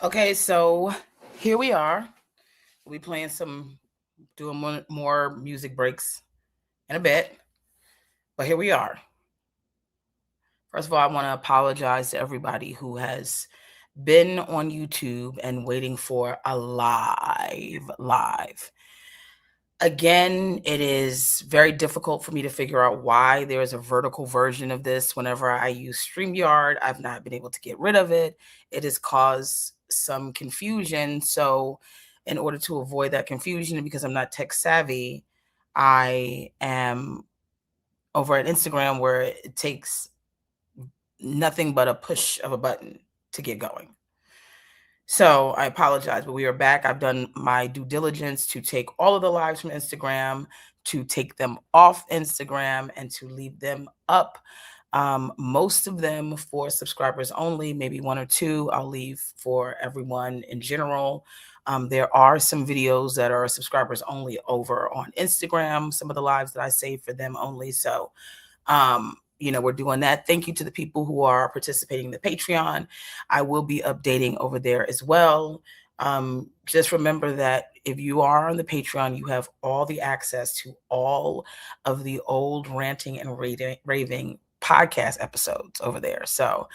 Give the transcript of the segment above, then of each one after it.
Okay, so here we are. We'll be doing more music breaks in a bit. But here we are. First of all, I want to apologize to everybody who has been on YouTube and waiting for a live. Again, it is very difficult for me to figure out why there is a vertical version of this. Whenever I use StreamYard, I've not been able to get rid of it. It has caused some confusion. So in order to avoid that confusion, and because I'm not tech savvy, I am over at Instagram where it takes nothing but a push of a button to get going. So I apologize, but we are back. I've done my due diligence to take all of the lives from Instagram, to take them off Instagram, and to leave them up. Most of them for subscribers only, maybe one or two I'll leave for everyone in general. There are some videos that are subscribers only over on Instagram, some of the lives that I save for them only. So we're doing that. Thank you to the people who are participating in the Patreon. I will be updating over there as well. Just remember that if you are on the Patreon, you have all the access to all of the old ranting and raving podcast episodes over there. So,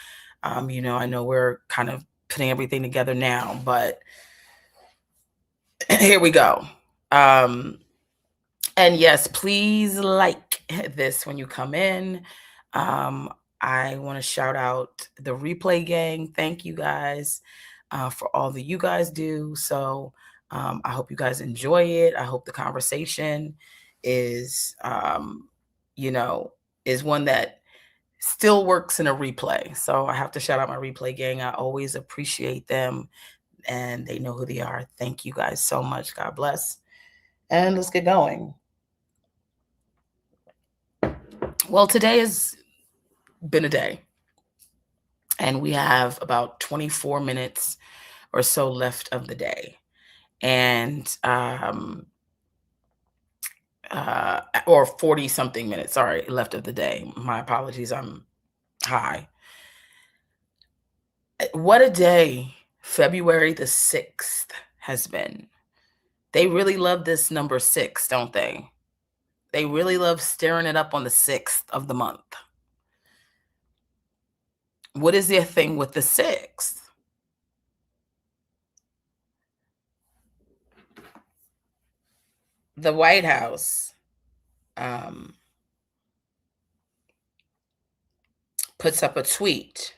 I know we're kind of putting everything together now, but here we go. And yes, please like this when you come in. I want to shout out the replay gang. Thank you guys for all that you guys do. So I hope you guys enjoy it. I hope the conversation is, is one that still works in a replay. So I have to shout out my replay gang. I always appreciate them, and they know who they are. Thank you guys so much. God bless. And let's get going. Well, today has been a day, and we have about 24 minutes or so left of the day, and or 40 something minutes, sorry, left of the day. My apologies, I'm high. What a day February the 6th has been. They really love this number 6, don't they? They really love stirring it up on the 6th of the month. What is their thing with the 6th? The White House puts up a tweet,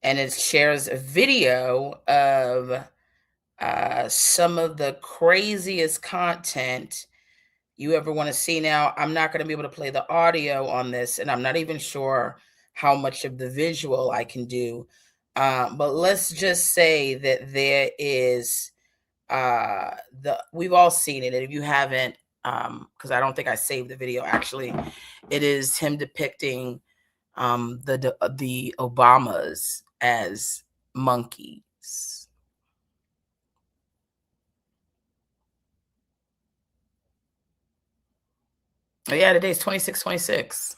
and it shares a video of some of the craziest content you ever want to see. Now, I'm not going to be able to play the audio on this, and I'm not even sure how much of the visual I can do. But let's just say that there is we've all seen it, and if you haven't, because I don't think I saved the video actually, it is him depicting the Obamas as monkeys. Oh, yeah, today's 26/26.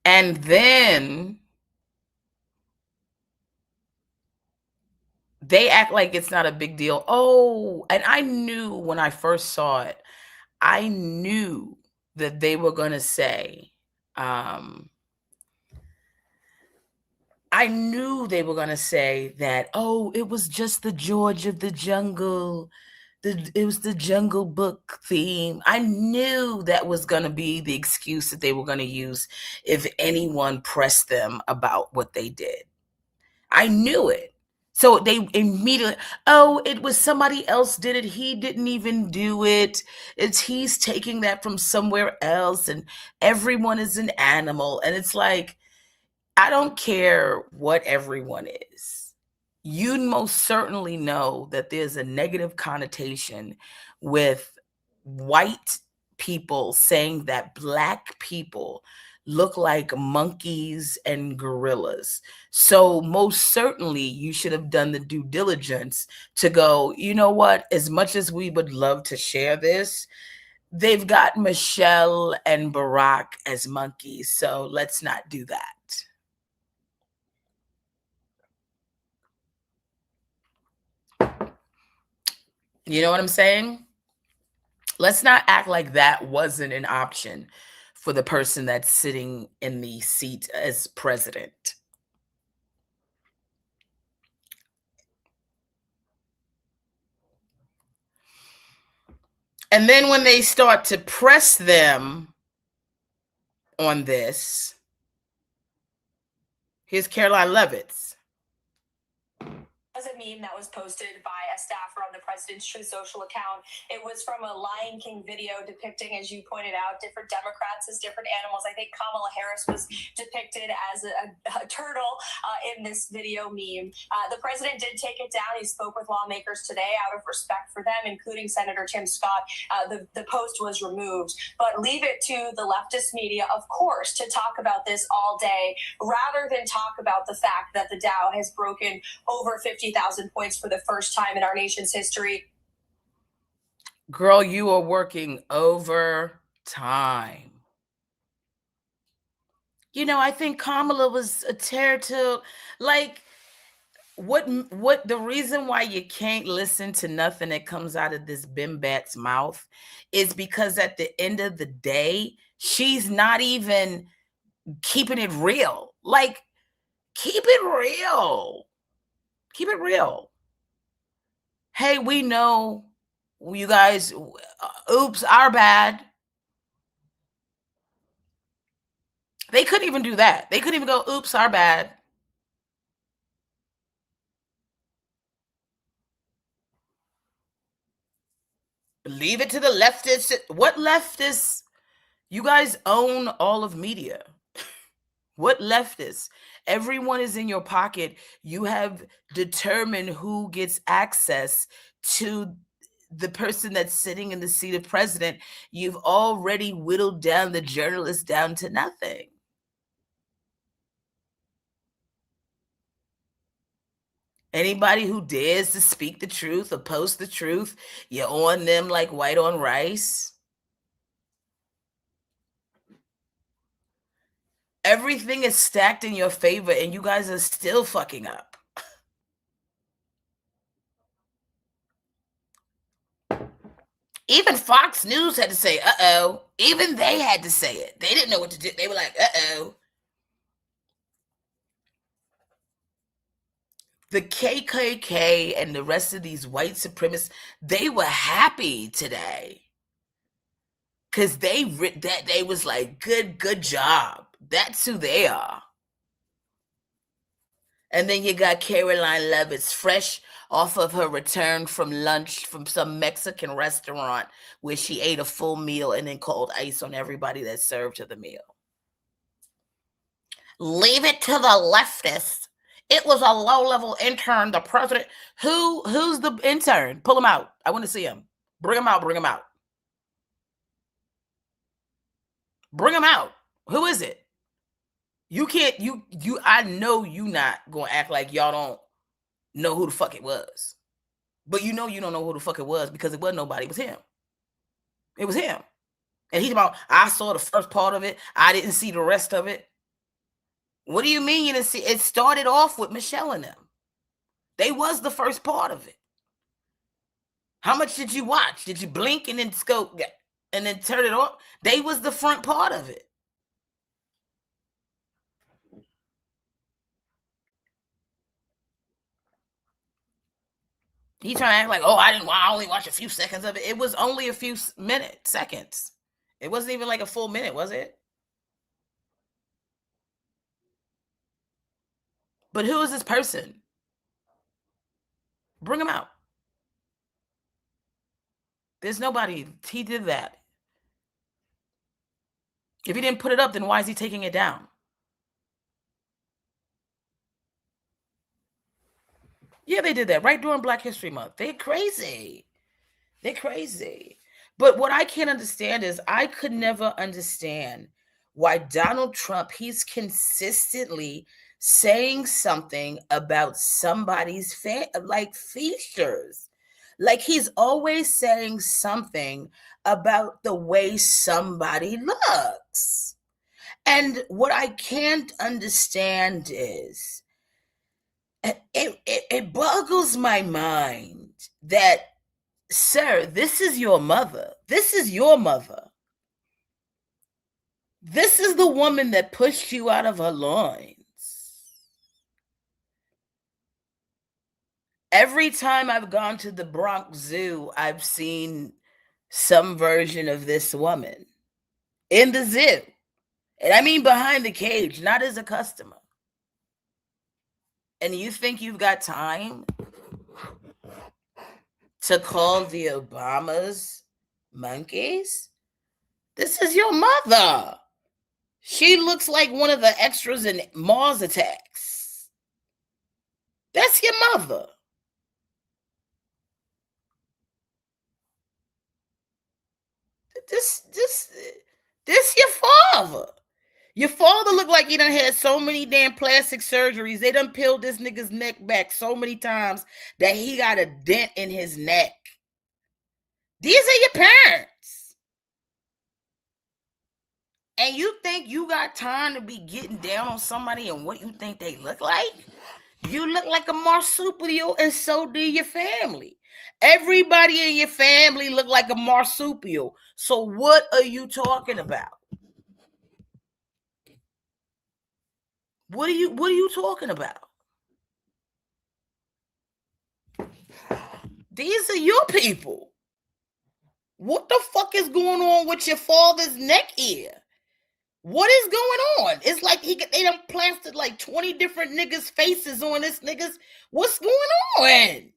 And then they act like it's not a big deal. Oh, and I knew when I first saw it, I knew that they were going to say, I knew they were going to say that, oh, it was just the George of the Jungle. It was the Jungle Book theme. I knew that was going to be the excuse that they were going to use if anyone pressed them about what they did. I knew it. So they immediately, oh, it was somebody else did it. He didn't even do it. He's taking that from somewhere else, and everyone is an animal. And it's like, I don't care what everyone is. You most certainly know that there's a negative connotation with white people saying that Black people look like monkeys and gorillas. So most certainly you should have done the due diligence to go, you know what, as much as we would love to share this, they've got Michelle and Barack as monkeys, so let's not do that. You know what I'm saying? Let's not act like that wasn't an option for the person that's sitting in the seat as president. And then when they start to press them on this, here's Caroline Levitz. Was a meme that was posted by a staffer on the president's Truth Social account. It was from a Lion King video depicting, as you pointed out, different Democrats as different animals. I think Kamala Harris was depicted as a turtle in this video meme. The president did take it down. He spoke with lawmakers today out of respect for them, including Senator Tim Scott. The post was removed. But leave it to the leftist media, of course, to talk about this all day, rather than talk about the fact that the Dow has broken over 50,000 points for the first time in our nation's history. Girl, you are working overtime. You know, I think Kamala was a terror to, like, what the reason why you can't listen to nothing that comes out of this bimbat's mouth is because at the end of the day, she's not even keeping it real. Like, keep it real. Keep it real. Hey, we know you guys, oops, our bad. They couldn't even do that. They couldn't even go, oops, our bad. Leave it to the leftists. What leftists? You guys own all of media. What leftists? Everyone is in your pocket. You have determined who gets access to the person that's sitting in the seat of president. You've already whittled down the journalists down to nothing. Anybody who dares to speak the truth or post the truth, you're on them like white on rice. Everything is stacked in your favor, and you guys are still fucking up. Even Fox News had to say, uh-oh. Even they had to say it. They didn't know what to do. They were like, uh-oh. The KKK and the rest of these white supremacists, they were happy today. Because they was like, good job. That's who they are. And then you got Caroline Levitt, fresh off of her return from lunch from some Mexican restaurant where she ate a full meal and then called ICE on everybody that served her the meal. Leave it to the leftists. It was a low-level intern. The president. Who's the intern? Pull him out. I want to see him. Bring him out. Bring him out. Bring him out. Who is it? You can't. I know you not gonna act like y'all don't know who the fuck it was. But you know you don't know who the fuck it was because it wasn't nobody. It was him. It was him. And he's about, I saw the first part of it. I didn't see the rest of it. What do you mean you didn't see? It started off with Michelle and them. They was the first part of it. How much did you watch? Did you blink and then scope and then turn it off? They was the front part of it. He trying to act like, oh, I only watched a few seconds of it. It was only a few seconds. It wasn't even like a full minute, was it? But who is this person? Bring him out. There's nobody. He did that. If he didn't put it up, then why is he taking it down? Yeah, they did that right during Black History Month. They're crazy. They're crazy. But what I can't understand is I could never understand why Donald Trump, he's consistently saying something about somebody's features. Like he's always saying something about the way somebody looks. And what I can't understand is it boggles my mind that, sir, this is your mother. This is your mother. This is the woman that pushed you out of her loins. Every time I've gone to the Bronx Zoo, I've seen some version of this woman in the zoo. And I mean behind the cage, not as a customer. And you think you've got time to call the Obamas monkeys? This is your mother. She looks like one of the extras in Mars Attacks. That's your mother. This your father. Your father looked like he done had so many damn plastic surgeries. They done peeled this nigga's neck back so many times that he got a dent in his neck. These are your parents. And you think you got time to be getting down on somebody and what you think they look like? You look like a marsupial, and so do your family. Everybody in your family look like a marsupial. So what are you talking about? What are you talking about? These are your people. What the fuck is going on with your father's neck here? What is going on? It's like they done plastered like 20 different niggas' faces on this niggas. What's going on?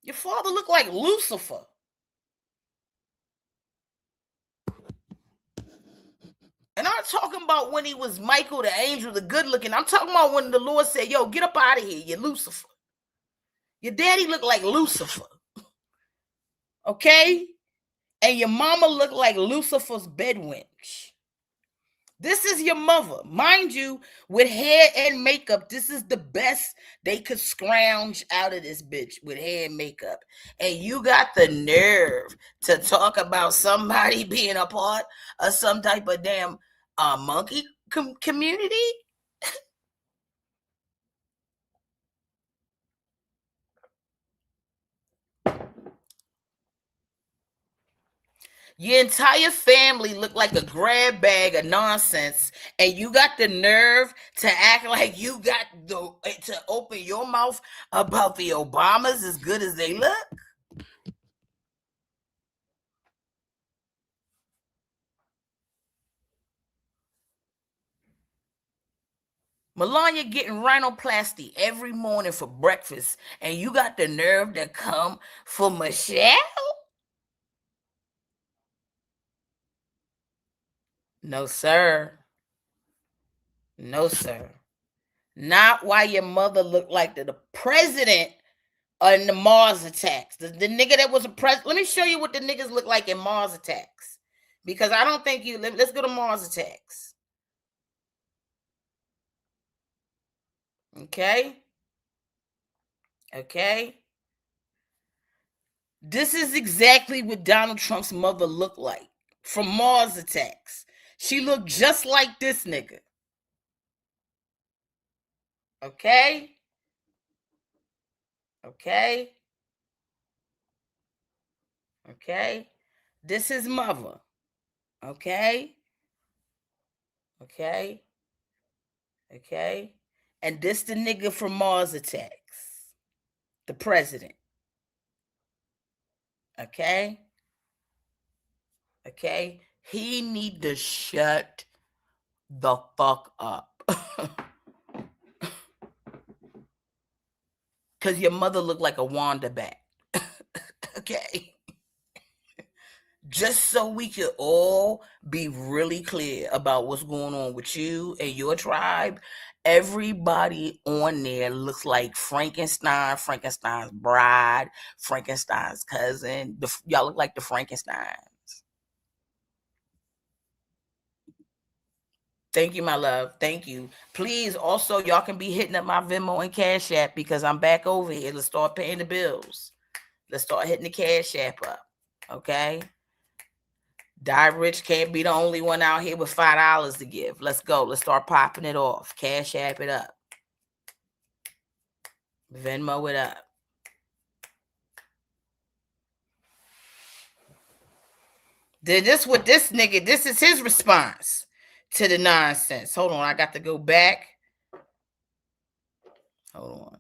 Your father looked like Lucifer. And I'm talking about when he was Michael the angel, the good looking. I'm talking about when the Lord said, yo, get up out of here, you Lucifer. Your daddy looked like Lucifer. Okay? And your mama looked like Lucifer's bedwench. This is your mother. Mind you, with hair and makeup, this is the best they could scrounge out of this bitch with hair and makeup. And you got the nerve to talk about somebody being a part of some type of damn monkey community? Your entire family look like a grab bag of nonsense, and you got the nerve to act like you got to open your mouth about the Obamas as good as they look? Melania getting rhinoplasty every morning for breakfast, and you got the nerve to come for Michelle? No, sir. No, sir. Not why your mother looked like the president in the Mars attacks. The nigga that was a president. Let me show you what the niggas look like in Mars attacks. Because I don't think you... Let's go to Mars attacks. Okay? Okay? This is exactly what Donald Trump's mother looked like from Mars attacks. She looked just like this nigga. Okay? Okay? Okay? This is mother. Okay? Okay? Okay? And this the nigga from Mars attacks. The president. Okay? Okay? He need to shut the fuck up. Because your mother looked like a Wanda bat. Okay? Just so we could all be really clear about what's going on with you and your tribe. Everybody on there looks like Frankenstein, Frankenstein's bride, Frankenstein's cousin. Y'all look like the Frankensteins. Thank you, my love. Thank you. Please, also, y'all can be hitting up my Venmo and Cash App because I'm back over here. Let's start paying the bills. Let's start hitting the Cash App up. Okay? Die Rich can't be the only one out here with $5 to give. Let's go. Let's start popping it off. Cash App it up. Venmo it up. This what this nigga, this is his response to the nonsense. Hold on, I got to go back. Hold on.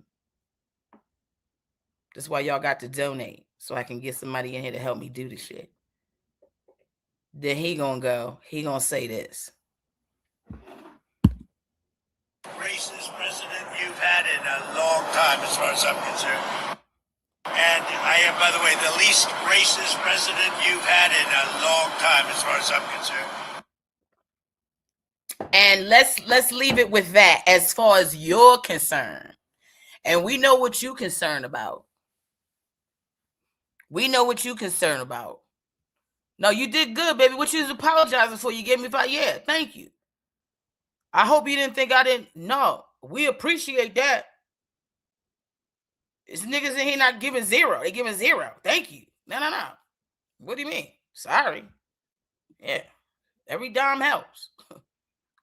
This is why y'all got to donate, so I can get somebody in here to help me do the shit. Then he gonna go. He gonna say this. Racist president you've had in a long time, as far as I'm concerned. And I am, by the way, the least racist president you've had in a long time, as far as I'm concerned. And let's leave it with that as far as you're concerned. And we know what you're concerned about. We know what you're concerned about. No, you did good, baby. What you was apologizing for? You gave me 5. Yeah, thank you. I hope you didn't think I didn't. No, we appreciate that. It's niggas in here not giving 0. They giving 0. Thank you. No. What do you mean? Sorry. Yeah. Every dime helps.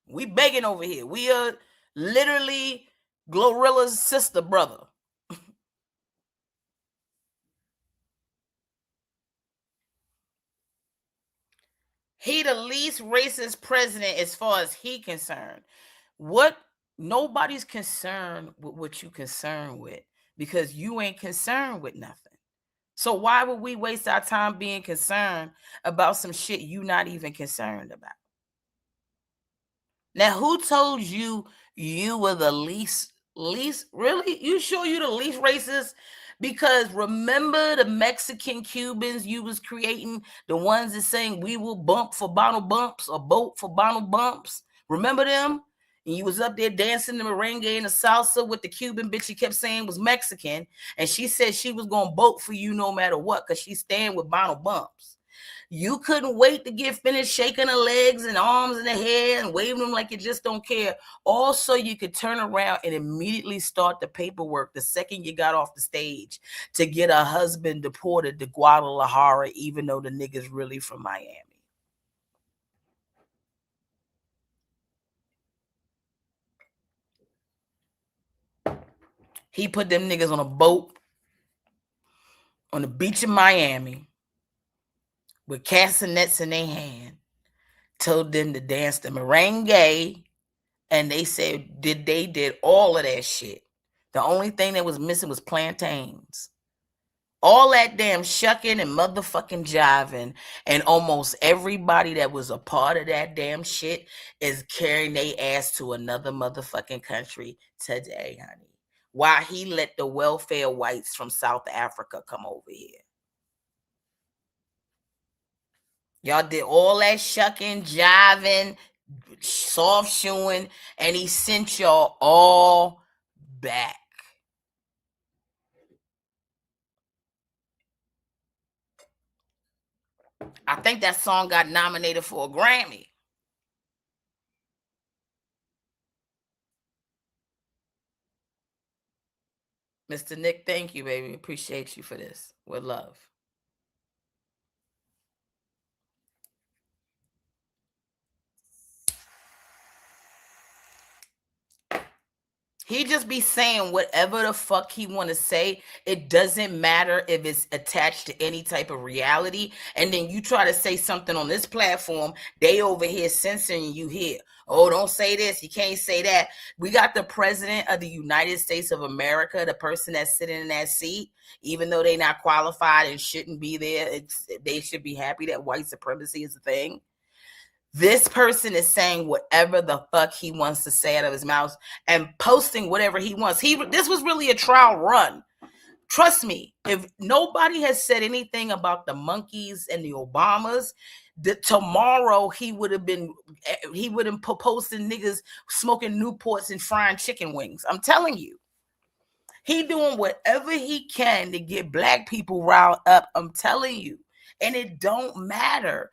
We begging over here. We are literally Glorilla's sister brother. He the least racist president as far as he concerned. What? Nobody's concerned with what you concerned with because you ain't concerned with nothing. So why would we waste our time being concerned about some shit you not even concerned about? Now, who told you you were the least, really? You sure you the least racist? Because remember the Mexican Cubans you was creating, the ones that saying we will bump for bottle bumps or boat for bottle bumps? Remember them? And you was up there dancing the merengue and the salsa with the Cuban bitch you kept saying was Mexican. And she said she was going to vote for you no matter what because she's staying with bottle bumps. You couldn't wait to get finished shaking her legs and arms and her hair and waving them like you just don't care. Also, you could turn around and immediately start the paperwork the second you got off the stage to get her husband deported to Guadalajara, even though the nigga's really from Miami. He put them niggas on a boat on the beach in Miami with castanets in their hand, told them to dance the merengue, and they said they did all of that shit. The only thing that was missing was plantains. All that damn shucking and motherfucking jiving, and almost everybody that was a part of that damn shit is carrying their ass to another motherfucking country today, honey. Why he let the welfare whites from South Africa come over here. Y'all did all that shucking, jiving, soft shoeing, and he sent y'all all back. I think that song got nominated for a Grammy. Mr. Nick, thank you, baby. Appreciate you for this. With love. He just be saying whatever the fuck he want to say. It doesn't matter if it's attached to any type of reality. And then you try to say something on this platform, they over here censoring you here. Oh, don't say this. You can't say that. We got the president of the United States of America, the person that's sitting in that seat, even though they not qualified and shouldn't be there. They should be happy that white supremacy is a thing. This person is saying whatever the fuck he wants to say out of his mouth and posting whatever he wants. This was really a trial run. Trust me, if nobody has said anything about the monkeys and the Obamas, tomorrow he would have been posting niggas smoking Newports and frying chicken wings. I'm telling you. He doing whatever he can to get black people riled up. I'm telling you. And it don't matter.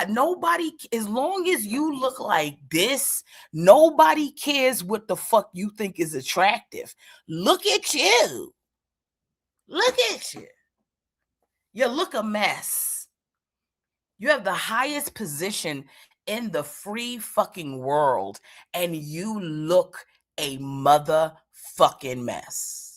Nobody, as long as you look like this, nobody cares what the fuck you think is attractive. Look at you. Look at you. You look a mess. You have the highest position in the free fucking world, and you look a motherfucking mess.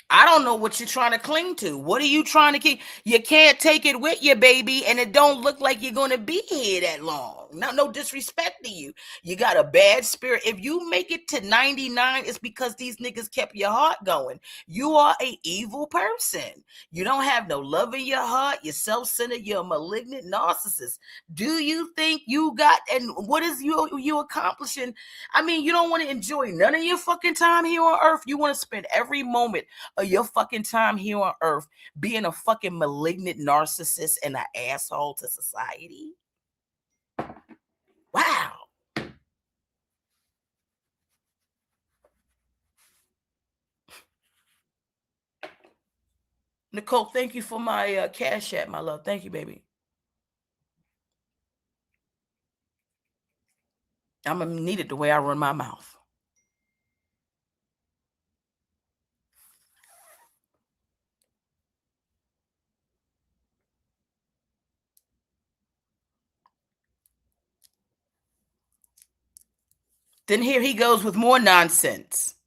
I don't know what you're trying to cling to. What are you trying to keep? You can't take it with you, baby, and it don't look like you're going to be here that long. No disrespect to you. You got a bad spirit. If you make it to 99, it's because these niggas kept your heart going. You are an evil person. You don't have no love in your heart. You're self-centered. You're a malignant narcissist. Do you think you got, and what is you accomplishing? I mean, you don't want to enjoy none of your fucking time here on earth. You want to spend every moment of your fucking time here on earth being a fucking malignant narcissist and an asshole to society? Wow. Nicole, thank you for my Cash App, my love. Thank you, baby. I'm going to need it the way I run my mouth. Then here he goes with more nonsense.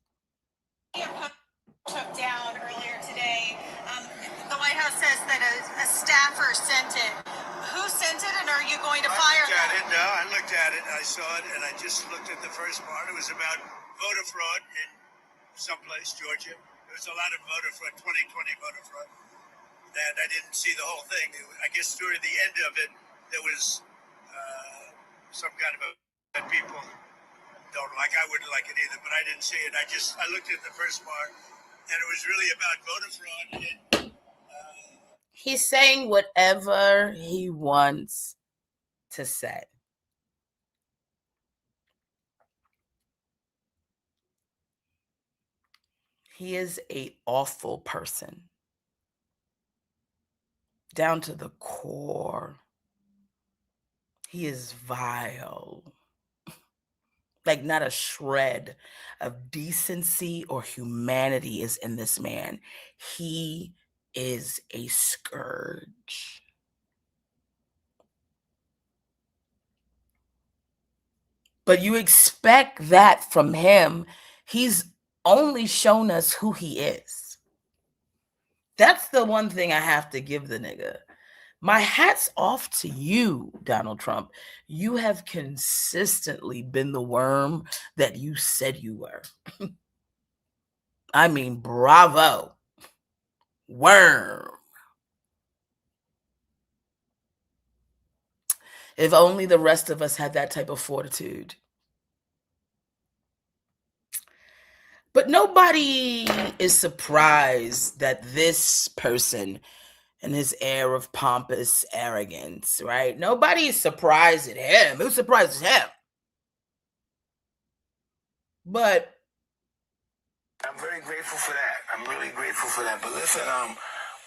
Took down earlier today. The White House says that a staffer sent it. Who sent it, and are you going to fire them? No, I looked at it. I saw it, and I just looked at the first part. It was about voter fraud in someplace, Georgia. There was a lot of voter fraud, 2020 voter fraud. And I didn't see the whole thing. I guess toward the end of it, there was some kind of that people don't like. I wouldn't like it either, but I didn't see it. I looked at the first part, and it was really about voter fraud. And, he's saying whatever he wants to say. He is an awful person. down to the core. He is vile. Like, not a shred of decency or humanity is in this man. He is a scourge. But you expect that from him. He's only shown us who he is. That's the one thing I have to give the nigga. My hat's off to you, Donald Trump. You have consistently been the worm that you said you were. I mean, bravo. Worm. If only the rest of us had that type of fortitude. But nobody is surprised that this person and his air of pompous arrogance, right? Nobody is surprised at him. Who surprises him? But I'm very grateful for that. I'm really grateful for that. But listen,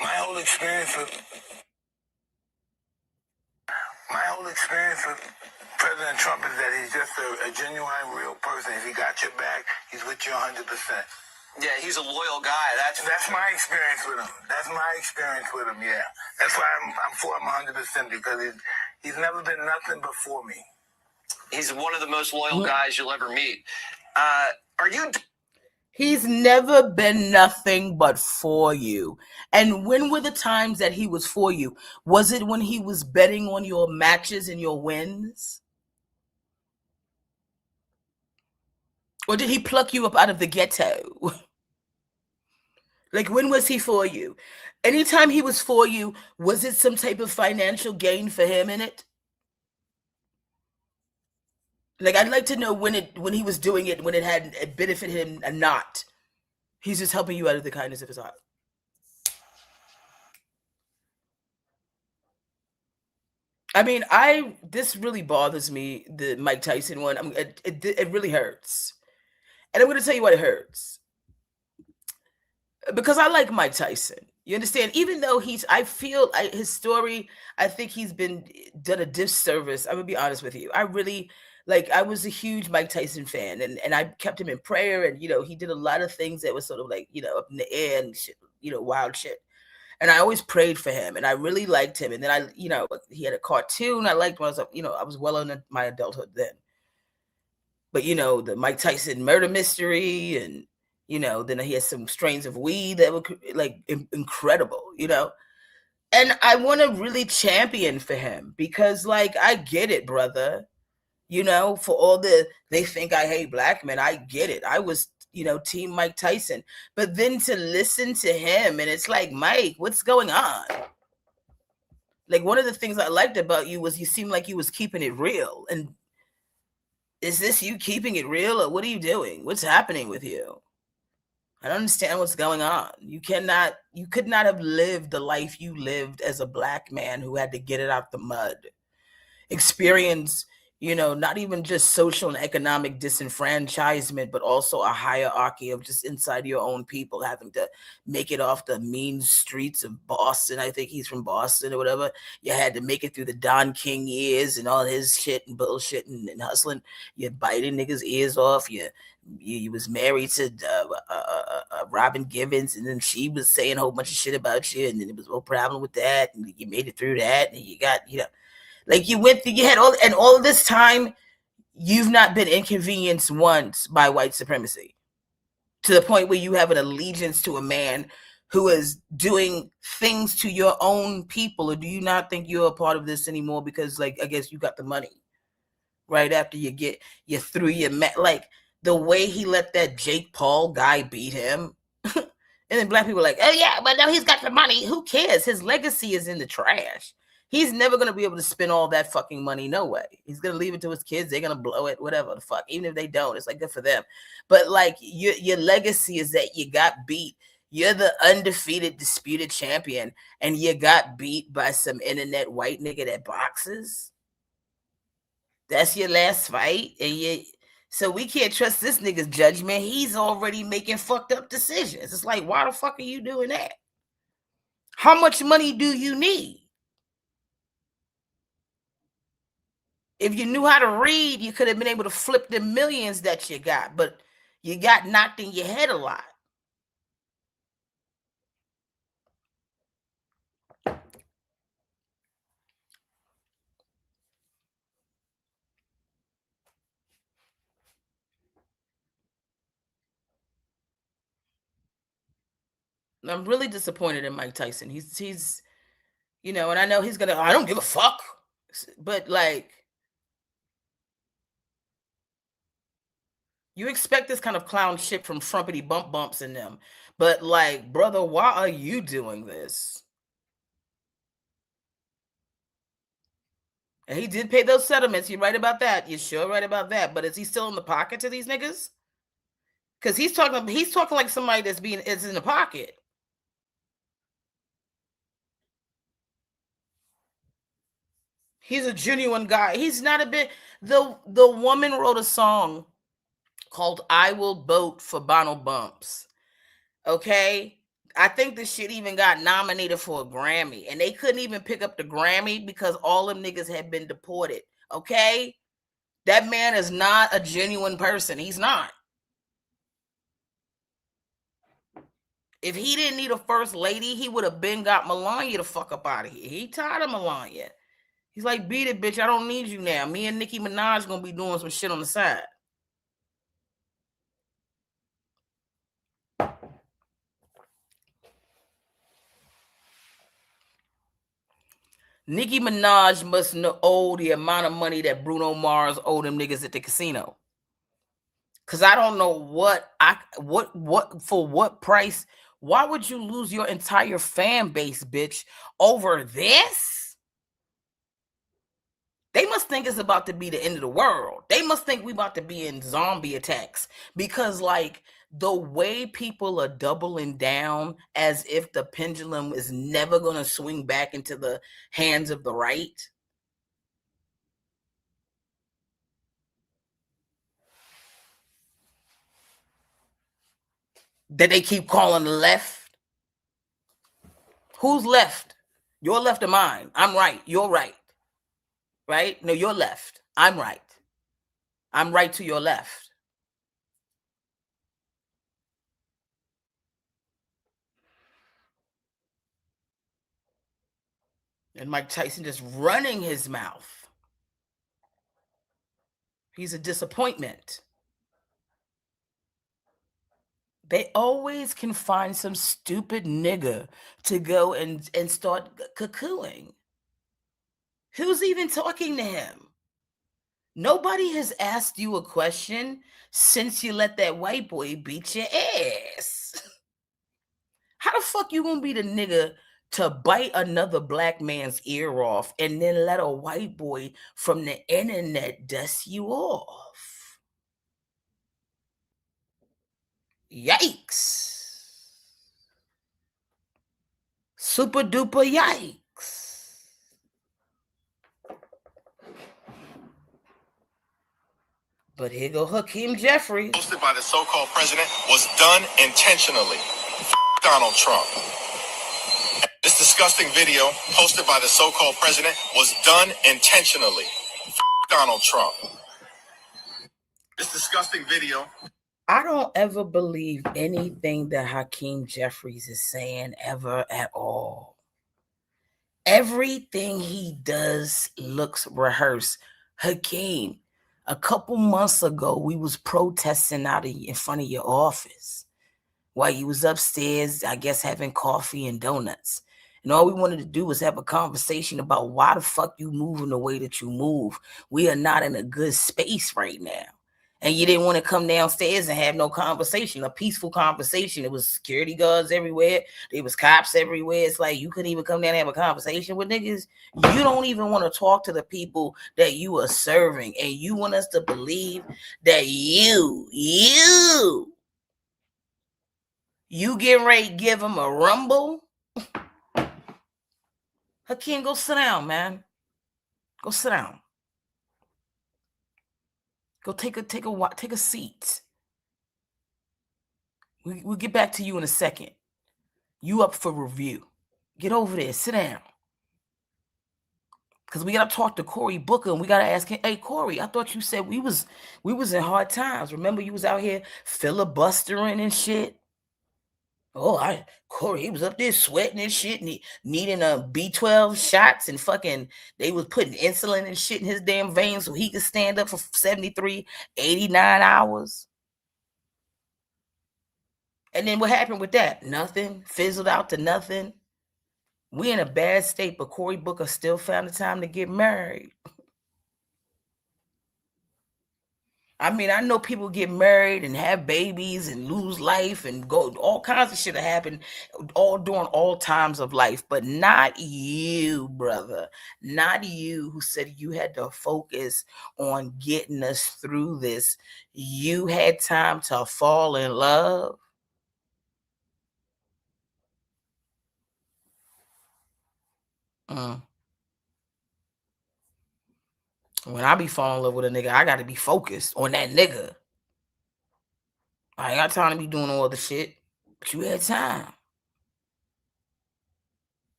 my whole experience with President Trump is that he's just a genuine, real person. If he got your back, he's with you 100%. Yeah, he's a loyal guy. That's my experience with him. That's my experience with him. Yeah, that's why I'm for him 100% because he's never been nothing before me. He's one of the most loyal guys you'll ever meet. He's never been nothing but for you. And when were the times that he was for you? Was it when he was betting on your matches and your wins? Or did he pluck you up out of the ghetto? Like, when was he for you? Anytime he was for you, was it some type of financial gain for him in it? Like, I'd like to know when he was doing it, when it benefited him or not. He's just helping you out of the kindness of his heart. I mean, this really bothers me, the Mike Tyson one. It really hurts. And I'm going to tell you why it hurts. Because I like Mike Tyson. You understand? Even though his story, I think he's been done a disservice. I'm going to be honest with you. I was a huge Mike Tyson fan, and I kept him in prayer. And, he did a lot of things that was sort of like, up in the air and shit, wild shit. And I always prayed for him, and I really liked him. And then he had a cartoon I liked when I was well into my adulthood then. But, the Mike Tyson murder mystery, and, then he had some strains of weed that were like incredible, And I want to really champion for him because, like, I get it, brother. For all they think I hate black men, I get it. I was, team Mike Tyson. But then to listen to him, and it's like, Mike, what's going on? Like, one of the things I liked about you was you seemed like you was keeping it real. And is this you keeping it real, or what are you doing? What's happening with you? I don't understand what's going on. You could not have lived the life you lived as a black man who had to get it out the mud. Experience, not even just social and economic disenfranchisement, but also a hierarchy of just inside your own people having to make it off the mean streets of Boston. I think he's from Boston or whatever. You had to make it through the Don King years and all his shit and bullshit and hustling. You're biting niggas' ears off. You was married to Robin Givens, and then she was saying a whole bunch of shit about you, and then there was no problem with that, and you made it through that, and you got, like you had all of this time, you've not been inconvenienced once by white supremacy to the point where you have an allegiance to a man who is doing things to your own people. Or do you not think you're a part of this anymore because, like, I guess you got the money right after you through your like the way he let that Jake Paul guy beat him. And then black people are like, oh yeah, but now he's got the money. Who cares? His legacy is in the trash. He's never going to be able to spend all that fucking money. No way. He's going to leave it to his kids. They're going to blow it, whatever the fuck. Even if they don't, it's like good for them. But like your legacy is that you got beat. You're the undefeated disputed champion, and you got beat by some internet white nigga that boxes. That's your last fight. So we can't trust this nigga's judgment. He's already making fucked up decisions. It's like, why the fuck are you doing that? How much money do you need? If you knew how to read, you could have been able to flip the millions that you got, but you got knocked in your head a lot. I'm really disappointed in Mike Tyson. He's and I know he's gonna, I don't give a fuck. But like, you expect this kind of clown shit from Trumpety Bumps in them. But like, brother, why are you doing this? And he did pay those settlements. You're right about that. You're sure right about that. But is he still in the pocket to these niggas? Because he's talking like somebody is in the pocket. He's a genuine guy. He's not a bit. The woman wrote a song called "I Will Vote for Bono Bumps." Okay, I think this shit even got nominated for a Grammy, and they couldn't even pick up the Grammy because all them niggas had been deported. Okay, that man is not a genuine person. He's not. If he didn't need a first lady, he would have been got Melania the fuck up out of here. He tired of Melania. He's like, beat it, bitch. I don't need you now. Me and Nicki Minaj gonna be doing some shit on the side. Nicki Minaj must owe the amount of money that Bruno Mars owed them niggas at the casino. Cause I don't know what for what price. Why would you lose your entire fan base, bitch, over this? They must think it's about to be the end of the world. They must think we about to be in zombie attacks because like the way people are doubling down as if the pendulum is never going to swing back into the hands of the right. That they keep calling the left. Who's left? Your left or mine? I'm right. You're right. Right? No, you're left. I'm right. I'm right to your left. And Mike Tyson just running his mouth. He's a disappointment. They always can find some stupid nigga to go and start cuckooing. Who's even talking to him? Nobody has asked you a question since you let that white boy beat your ass. How the fuck you gonna be the nigga to bite another black man's ear off and then let a white boy from the internet dust you off? Yikes. Super duper yikes. But here go Hakeem Jeffries. Posted by the so-called president was done intentionally. Donald Trump. This disgusting video posted by the so-called president was done intentionally. Donald Trump. This disgusting video. I don't ever believe anything that Hakeem Jeffries is saying ever at all. Everything he does looks rehearsed. Hakeem, a couple months ago, we was protesting out in front of your office while you was upstairs, I guess, having coffee and donuts. And all we wanted to do was have a conversation about why the fuck you moving the way that you move. We are not in a good space right now. And you didn't want to come downstairs and have no conversation, a peaceful conversation. It was security guards everywhere. There was cops everywhere. It's like you couldn't even come down and have a conversation with niggas. You don't even want to talk to the people that you are serving. And you want us to believe that you getting ready to give them a rumble? Hakeem, go sit down, man. Go sit down. Go take a seat. We'll get back to you in a second. You up for review. Get over there. Sit down. Because we got to talk to Cory Booker and we got to ask him, hey, Cory, I thought you said we was in hard times. Remember you was out here filibustering and shit? Oh, Cory, he was up there sweating and shit and he needing B12 shots and fucking, they was putting insulin and shit in his damn veins so he could stand up for 73, 89 hours. And then what happened with that? Nothing. Fizzled out to nothing. We in a bad state, but Cory Booker still found the time to get married. I mean, I know people get married and have babies and lose life and go, all kinds of shit have happened all during all times of life, but not you, brother. Not you who said you had to focus on getting us through this. You had time to fall in love. When I be falling in love with a nigga, I got to be focused on that nigga. I ain't got time to be doing all the shit, but you had time.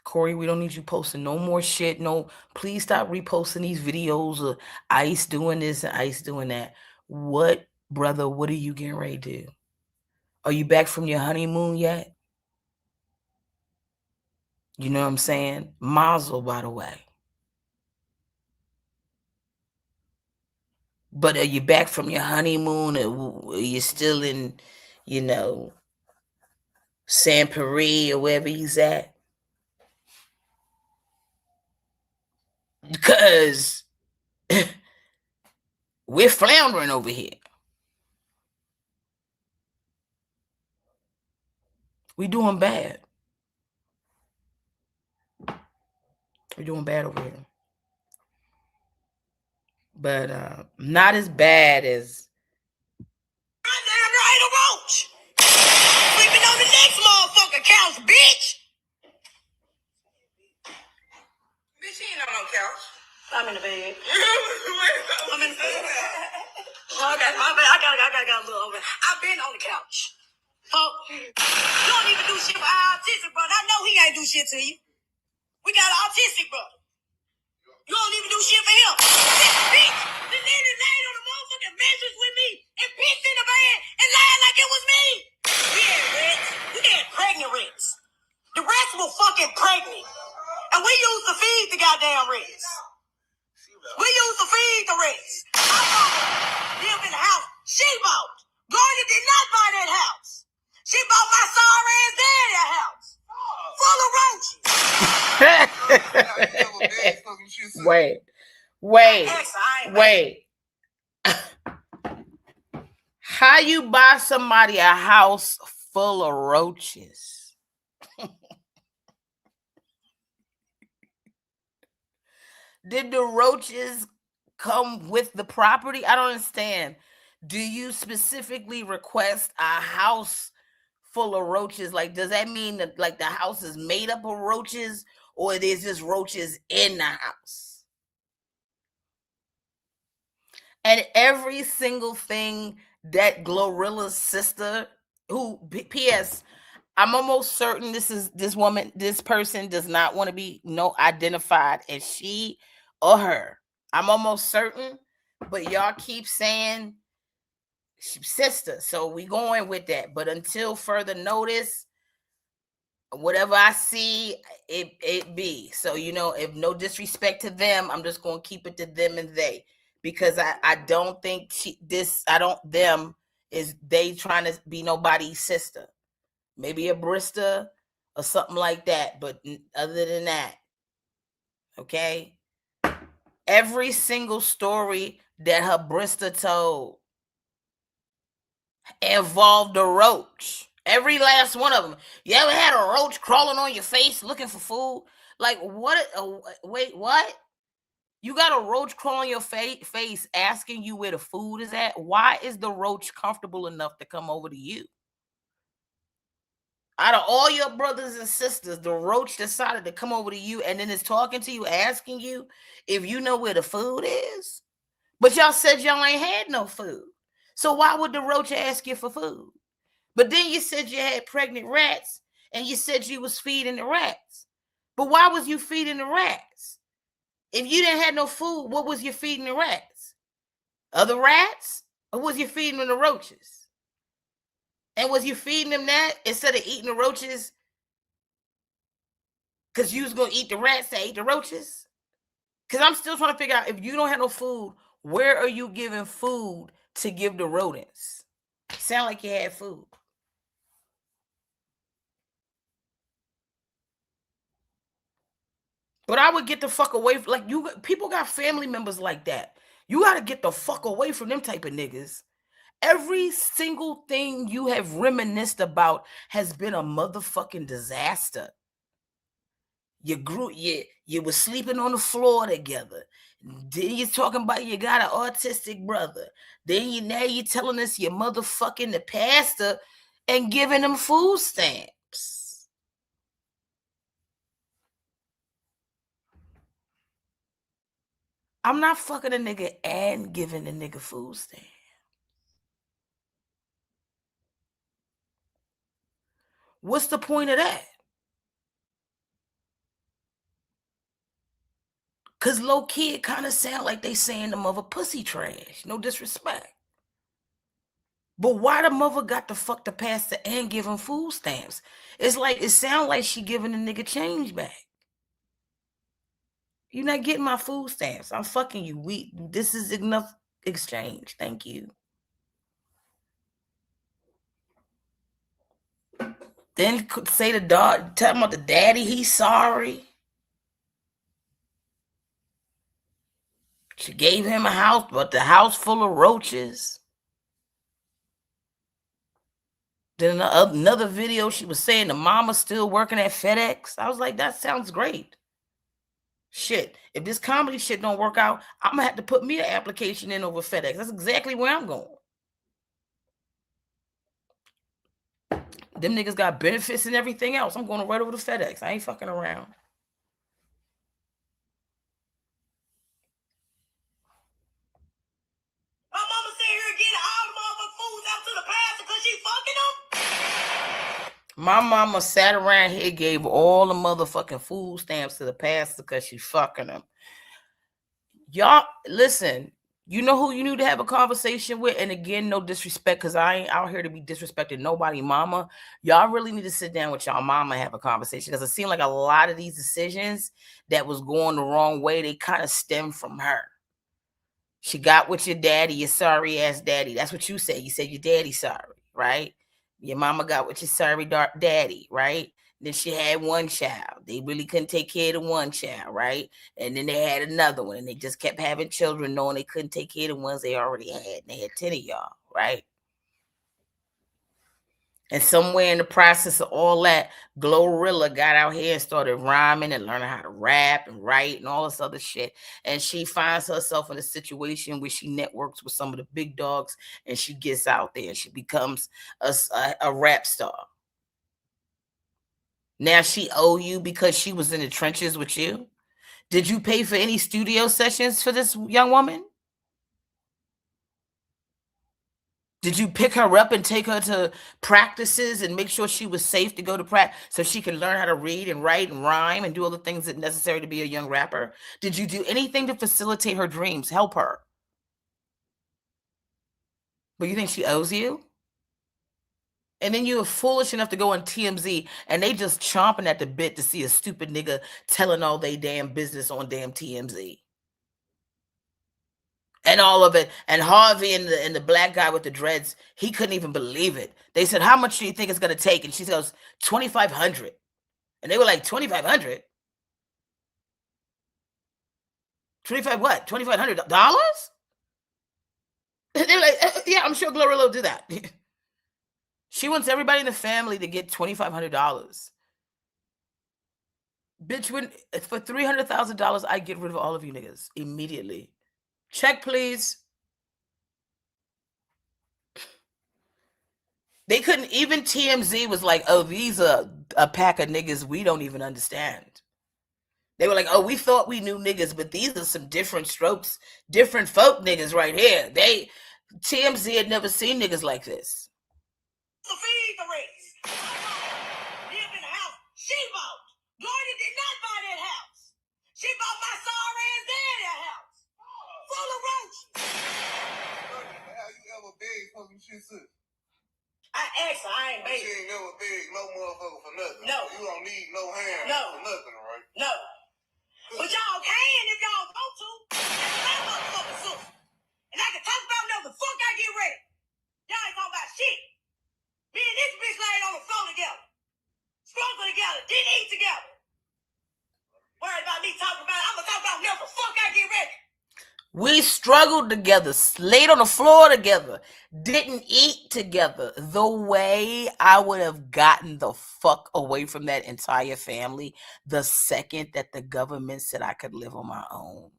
Cory, we don't need you posting no more shit. No, please stop reposting these videos of ICE doing this and ICE doing that. What, brother, what are you getting ready to do? Are you back from your honeymoon yet? You know what I'm saying? Mazel, by the way. But are you back from your honeymoon or are you still in, you know, San Paris or wherever he's at? Because we're floundering over here. We doing bad. We're doing bad over here. But not as bad as... Goddamn right, a roach! Sleeping on the next motherfucking couch, bitch! Bitch, she ain't on no couch. I'm in the bed. I'm in the bed. Okay, my bad. I got a little over. I've been on the couch. Fuck. You don't even do shit for our autistic brother. I know he ain't do shit to you. We got an autistic brother. You don't even do shit for him. This bitch, the nigga laid on the motherfucking mattress with me and pissed in the bed and lied like it was me. We had rats. We had pregnant rats. The rats were fucking pregnant. And we used to feed the goddamn rats. We used to feed the rats. My mama lived in the house she bought. Gloria did not buy that house. She bought my sorry ass daddy a house. Full of roaches. Wait. How you buy somebody a house full of roaches? Did the roaches come with the property? I don't understand. Do you specifically request a house full of roaches? Like, does that mean that like the house is made up of roaches or there's just roaches in the house? And every single thing that Glorilla's sister, who, P.S., I'm almost certain this person does not want to be identified as she or her. I'm almost certain, but y'all keep saying sister, so we going with that. But until further notice, whatever I see, it be. So, if no disrespect to them, I'm just going to keep it to them and they. Because I don't think them is they trying to be nobody's sister. Maybe a Brista or something like that. But other than that, okay? Every single story that her Brista told involved a roach. Every last one of them. You ever had a roach crawling on your face looking for food? Like, what? Wait, what? You got a roach crawling your face asking you where the food is at? Why is the roach comfortable enough to come over to you? Out of all your brothers and sisters, the roach decided to come over to you and then is talking to you, asking you if you know where the food is. But y'all said y'all ain't had no food. So why would the roach ask you for food? But then you said you had pregnant rats and you said you was feeding the rats. But why was you feeding the rats? If you didn't have no food, what was you feeding the rats? Other rats? Or was you feeding them the roaches? And was you feeding them that instead of eating the roaches? Because you was going to eat the rats that ate the roaches? Because I'm still trying to figure out, if you don't have no food, where are you giving food to give the rodents? Sound like you had food. But I would get the fuck away from, like, you people got family members like that. You got to get the fuck away from them type of niggas. Every single thing you have reminisced about has been a motherfucking disaster. You were sleeping on the floor together. Then you're talking about you got an autistic brother. Then now you're telling us you're motherfucking the pastor and giving them food stamps. I'm not fucking a nigga and giving a nigga food stamps. What's the point of that? Because low-key, it kind of sound like they saying the mother pussy trash. No disrespect. But why the mother got the fuck the pastor and give him food stamps? It's like, it sound like she giving the nigga change back. You're not getting my food stamps. I'm fucking you. This is enough exchange. Thank you. Then say the dog, tell him about the daddy, he's sorry. She gave him a house, but the house full of roaches. Then another video, she was saying the mama's still working at FedEx. I was like, that sounds great. Shit, if this comedy shit don't work out, I'm gonna have to put me an application in over FedEx. That's exactly where I'm going. Them niggas got benefits and everything else. I'm going right over to FedEx. I ain't fucking around. My mama sitting here getting all the motherfucking foods out to the pastor because she fucking them. My mama sat around here, gave all the motherfucking food stamps to the pastor because she fucking them. Y'all, listen, you know who you need to have a conversation with? And again, no disrespect, because I ain't out here to be disrespecting nobody, mama. Y'all really need to sit down with y'all mama and have a conversation, because it seemed like a lot of these decisions that was going the wrong way, they kind of stem from her. She got with your daddy, your sorry ass daddy. That's what you said. You said your daddy's sorry, right? Your mama got with your sorry daddy, right? Then she had one child. They really couldn't take care of the one child, right? And then they had another one, and they just kept having children knowing they couldn't take care of the ones they already had. And they had 10 of y'all, right? And somewhere in the process of all that, Glorilla got out here and started rhyming and learning how to rap and write and all this other shit. And she finds herself in a situation where she networks with some of the big dogs, and she gets out there and she becomes a rap star. Now she owe you because she was in the trenches with you. Did you pay for any studio sessions for this young woman? Did you pick her up and take her to practices and make sure she was safe to go to practice so she can learn how to read and write and rhyme and do all the things that are necessary to be a young rapper? Did you do anything to facilitate her dreams, help her? But you think she owes you? And then you were foolish enough to go on TMZ, and they just chomping at the bit to see a stupid nigga telling all they damn business on damn TMZ. And all of it. And Harvey and the black guy with the dreads, he couldn't even believe it. They said, how much do you think it's going to take? And she goes, $2,500. And they were like, $2,500? 25 what? $2,500? They were like, yeah, I'm sure Glorilla will do that. She wants everybody in the family to get $2,500. Bitch, for $300,000, I get rid of all of you niggas immediately. Check, please. They couldn't, even TMZ was like, oh, these are a pack of niggas we don't even understand. They were like, oh, we thought we knew niggas, but these are some different strokes, different folk niggas right here. TMZ had never seen niggas like this. To feed the rest. Giving motherfucker for nothing. No. You don't need no hand for nothing, right? No. But y'all can if y'all want to. That's my motherfucking sister. And I can talk about whatever the fuck I get ready. Y'all ain't talking about shit. Me and this bitch laid on the floor together. Struggle together. Didn't eat together. Worried about me talking about it. I'm gonna talk about whatever the fuck I get ready. We struggled together, laid on the floor together, didn't eat together. The way I would have gotten the fuck away from that entire family the second that the government said I could live on my own.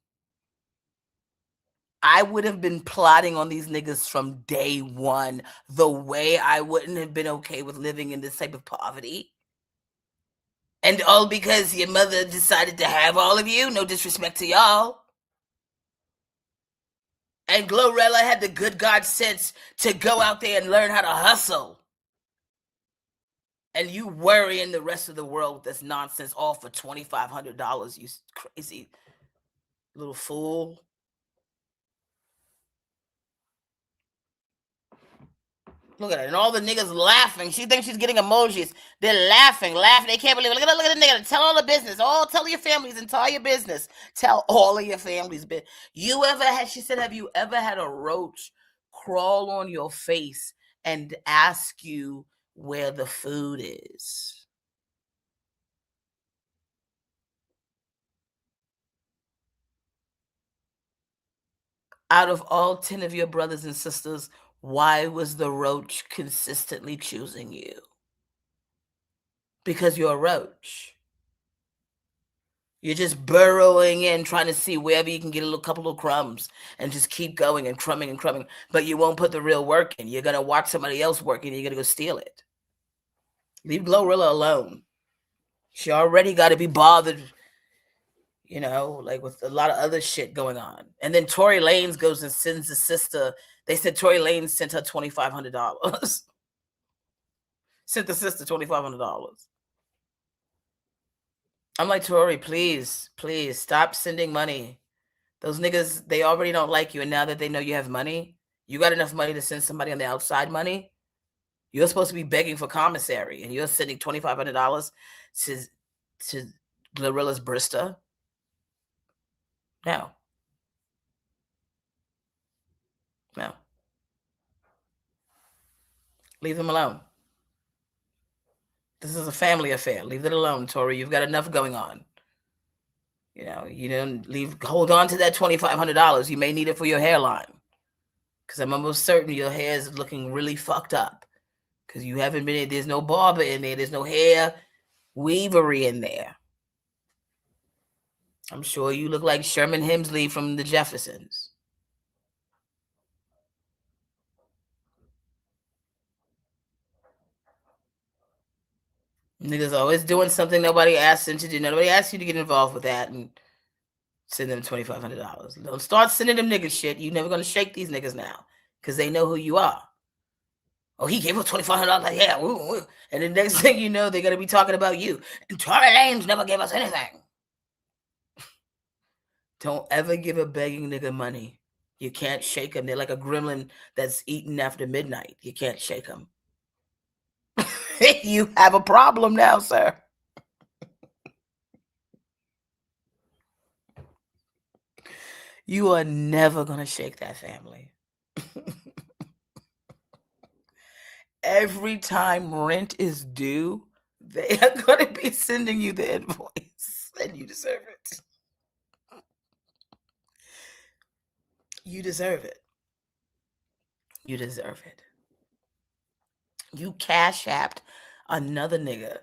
I would have been plotting on these niggas from day one, the way I wouldn't have been okay with living in this type of poverty. And all because your mother decided to have all of you. No disrespect to y'all. And Glorilla had the good God sense to go out there and learn how to hustle. And you worrying the rest of the world with this nonsense all for $2,500, you crazy little fool. Look at it. And all the niggas laughing. She thinks she's getting emojis. They're laughing. They can't believe it. Look at the nigga. Tell all the business. Tell your families entire business. Tell all of your families. She said, have you ever had a roach crawl on your face and ask you where the food is? Out of all 10 of your brothers and sisters, why was the roach consistently choosing you? Because you're a roach. You're just burrowing in, trying to see wherever you can get a couple of crumbs and just keep going and crumbing, but you won't put the real work in. You're going to watch somebody else working and you're going to go steal it. Leave Glorilla alone. She already got to be bothered, like with a lot of other shit going on. And then Tory Lanez goes and sends the sister. They said Tory Lanez sent her $2,500. Sent the sister $2,500. I'm like, Tory, please stop sending money. Those niggas, they already don't like you. And now that they know you have money, you got enough money to send somebody on the outside money. You're supposed to be begging for commissary and you're sending $2,500 to Glorilla's Brista. No. Leave them alone. This is a family affair. Leave it alone, Tory. You've got enough going on. You don't hold on to that $2,500. You may need it for your hairline. Because I'm almost certain your hair is looking really fucked up. Because you haven't been, there's no barber in there. There's no hair weavery in there. I'm sure you look like Sherman Hemsley from the Jeffersons. Niggas always doing something nobody asked them to do. Nobody asked you to get involved with that and send them $2,500. Don't start sending them niggas shit. You're never going to shake these niggas now because they know who you are. Oh, he gave us $2,500. Like, yeah, woo. And the next thing you know, they're going to be talking about you. And Tory Lanez never gave us anything. Don't ever give a begging nigga money. You can't shake them. They're like a gremlin that's eaten after midnight. You can't shake them. You have a problem now, sir. You are never going to shake that family. Every time rent is due, they are going to be sending you the invoice, and you deserve it. You deserve it. You deserve it. You cash apped another nigga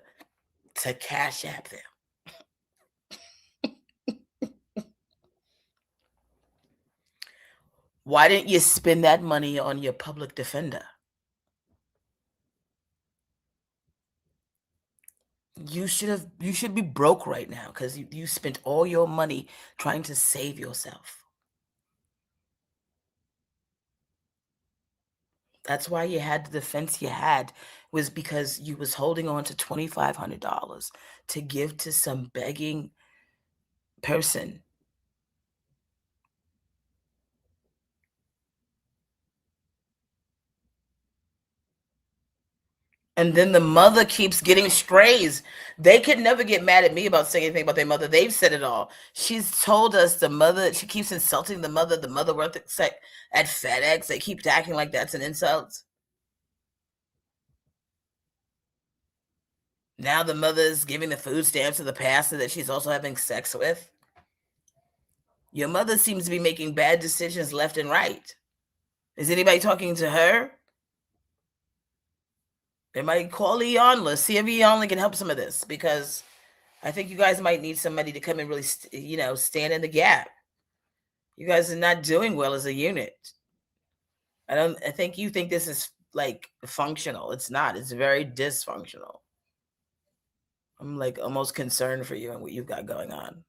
to cash app them. Why didn't you spend that money on your public defender? You should be broke right now because you spent all your money trying to save yourself. That's why you had the defense you had, was because you was holding on to $2,500 to give to some begging person. And then the mother keeps getting strays. They could never get mad at me about saying anything about their mother. They've said it all. She's told us the mother, she keeps insulting the mother. The mother worked at FedEx. They keep acting like that's an insult. Now the mother's giving the food stamps to the pastor that she's also having sex with. Your mother seems to be making bad decisions left and right. Is anybody talking to her? They might call Leon. Let's see if Leon can help some of this, because I think you guys might need somebody to come and really, stand in the gap. You guys are not doing well as a unit. I think you think this is like functional. It's not. It's very dysfunctional. I'm like almost concerned for you and what you've got going on.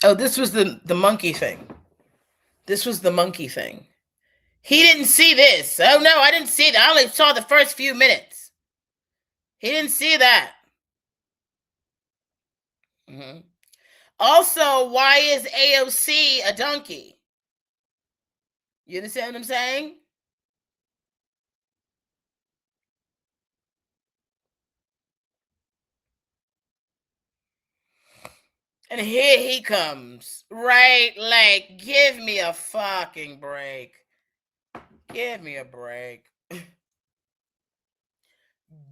Oh, this was the monkey thing. This was the monkey thing. He didn't see this. Oh no, I didn't see that. I only saw the first few minutes. He didn't see that. Mm-hmm. Also, why is AOC a donkey? You understand what I'm saying? And here he comes. Right? Like, give me a fucking break. Give me a break.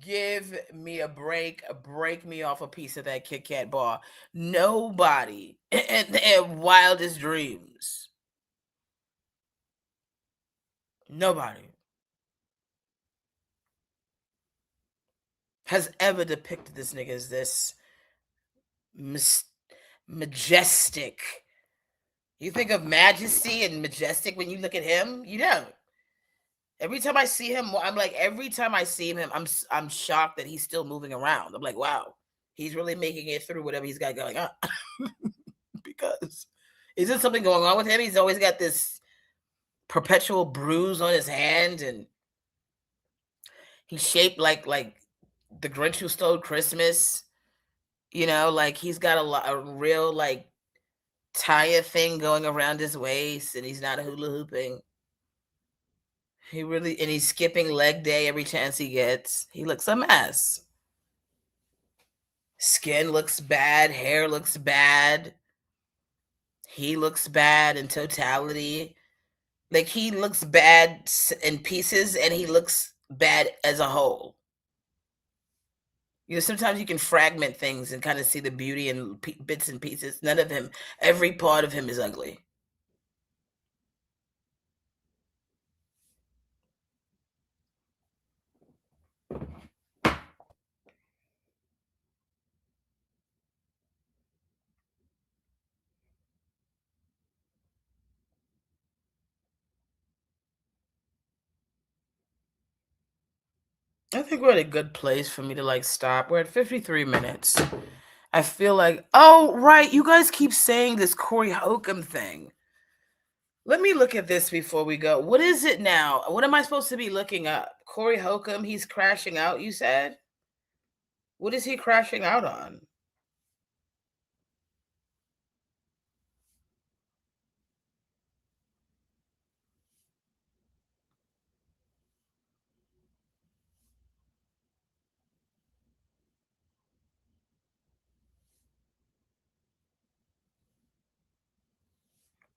Give me a break. Break me off a piece of that Kit Kat bar. Nobody in their wildest dreams. Nobody has ever depicted this nigga as this majestic. You think of majesty and majestic when you look at him? You don't. Every time I see him, every time I see him, I'm shocked that he's still moving around. I'm like, wow, he's really making it through whatever he's got going on. Because isn't something going on with him? He's always got this perpetual bruise on his hand, and he's shaped like the Grinch Who Stole Christmas. Like he's got a real like tire thing going around his waist, and he's not hula hooping. He's skipping leg day every chance he gets. He looks a mess. Skin looks bad, hair looks bad. He looks bad in totality. Like he looks bad in pieces, and he looks bad as a whole. Sometimes you can fragment things and kind of see the beauty in bits and pieces. None of him, every part of him is ugly. I think we're at a good place for me to like stop. We're at 53 minutes. I feel like, oh, right. You guys keep saying this Corey Holcomb thing. Let me look at this before we go. What is it now? What am I supposed to be looking up? Corey Holcomb, he's crashing out, you said? What is he crashing out on?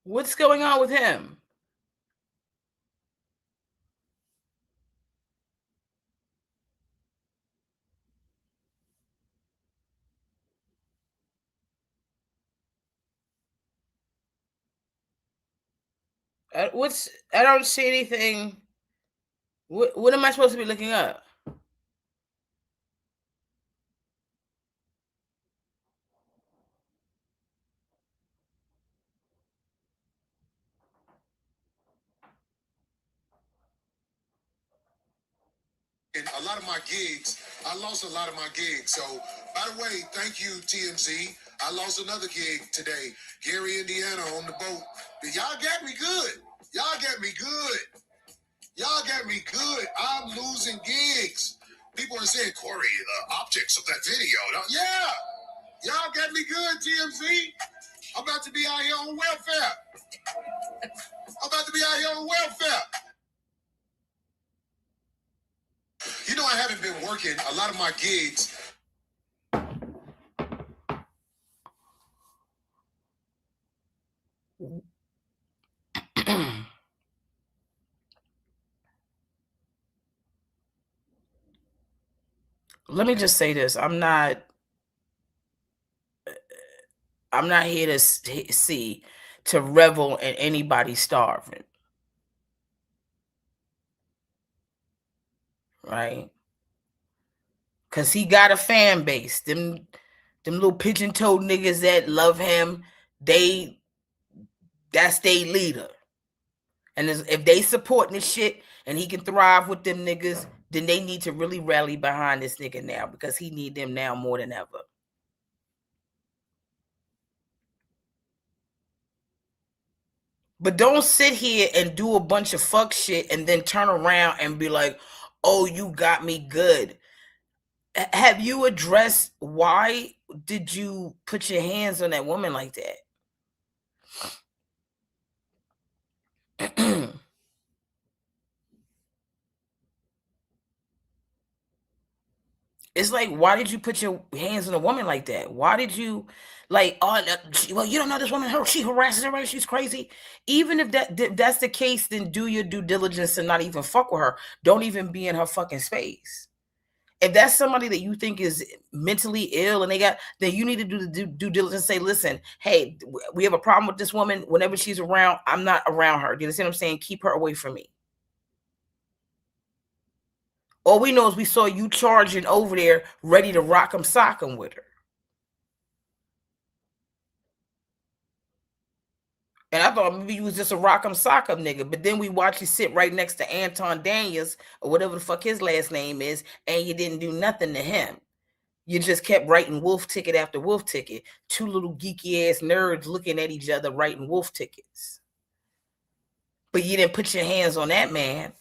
What's going on with him? I don't see anything. What am I supposed to be looking up? In a lot of my gigs, I lost a lot of my gigs. So, by the way, thank you, TMZ. I lost another gig today. Gary, Indiana, on the boat. Y'all got me good. Y'all got me good. Y'all got me good. I'm losing gigs. People are saying, Corey, the optics of that video. Yeah, y'all got me good, TMZ. I'm about to be out here on welfare. You know, I haven't been working a lot of my gigs. Let me just say this. I'm not here to see to revel in anybody starving. Right? Cause he got a fan base. Them little pigeon-toed niggas that love him, that's their leader. And if they supporting this shit and he can thrive with them niggas, then they need to really rally behind this nigga now, because he need them now more than ever. But don't sit here and do a bunch of fuck shit and then turn around and be like, oh, you got me good. Have you addressed why did you put your hands on that woman like that? It's like, why did you put your hands on a woman like that? Why did you, like, oh, well, you don't know this woman, she harasses her, she's crazy. Even if that's the case, then do your due diligence and not even fuck with her. Don't even be in her fucking space. If that's somebody that you think is mentally ill and then you need to do the due diligence. Say, listen, hey, we have a problem with this woman. Whenever she's around, I'm not around her. Do you understand what I'm saying? Keep her away from me. All we know is we saw you charging over there, ready to rock 'em, sock 'em with her. And I thought maybe you was just a rock 'em, sock 'em nigga. But then we watched you sit right next to Anton Daniels, or whatever the fuck his last name is, and you didn't do nothing to him. You just kept writing wolf ticket after wolf ticket. Two little geeky ass nerds looking at each other writing wolf tickets. But you didn't put your hands on that man.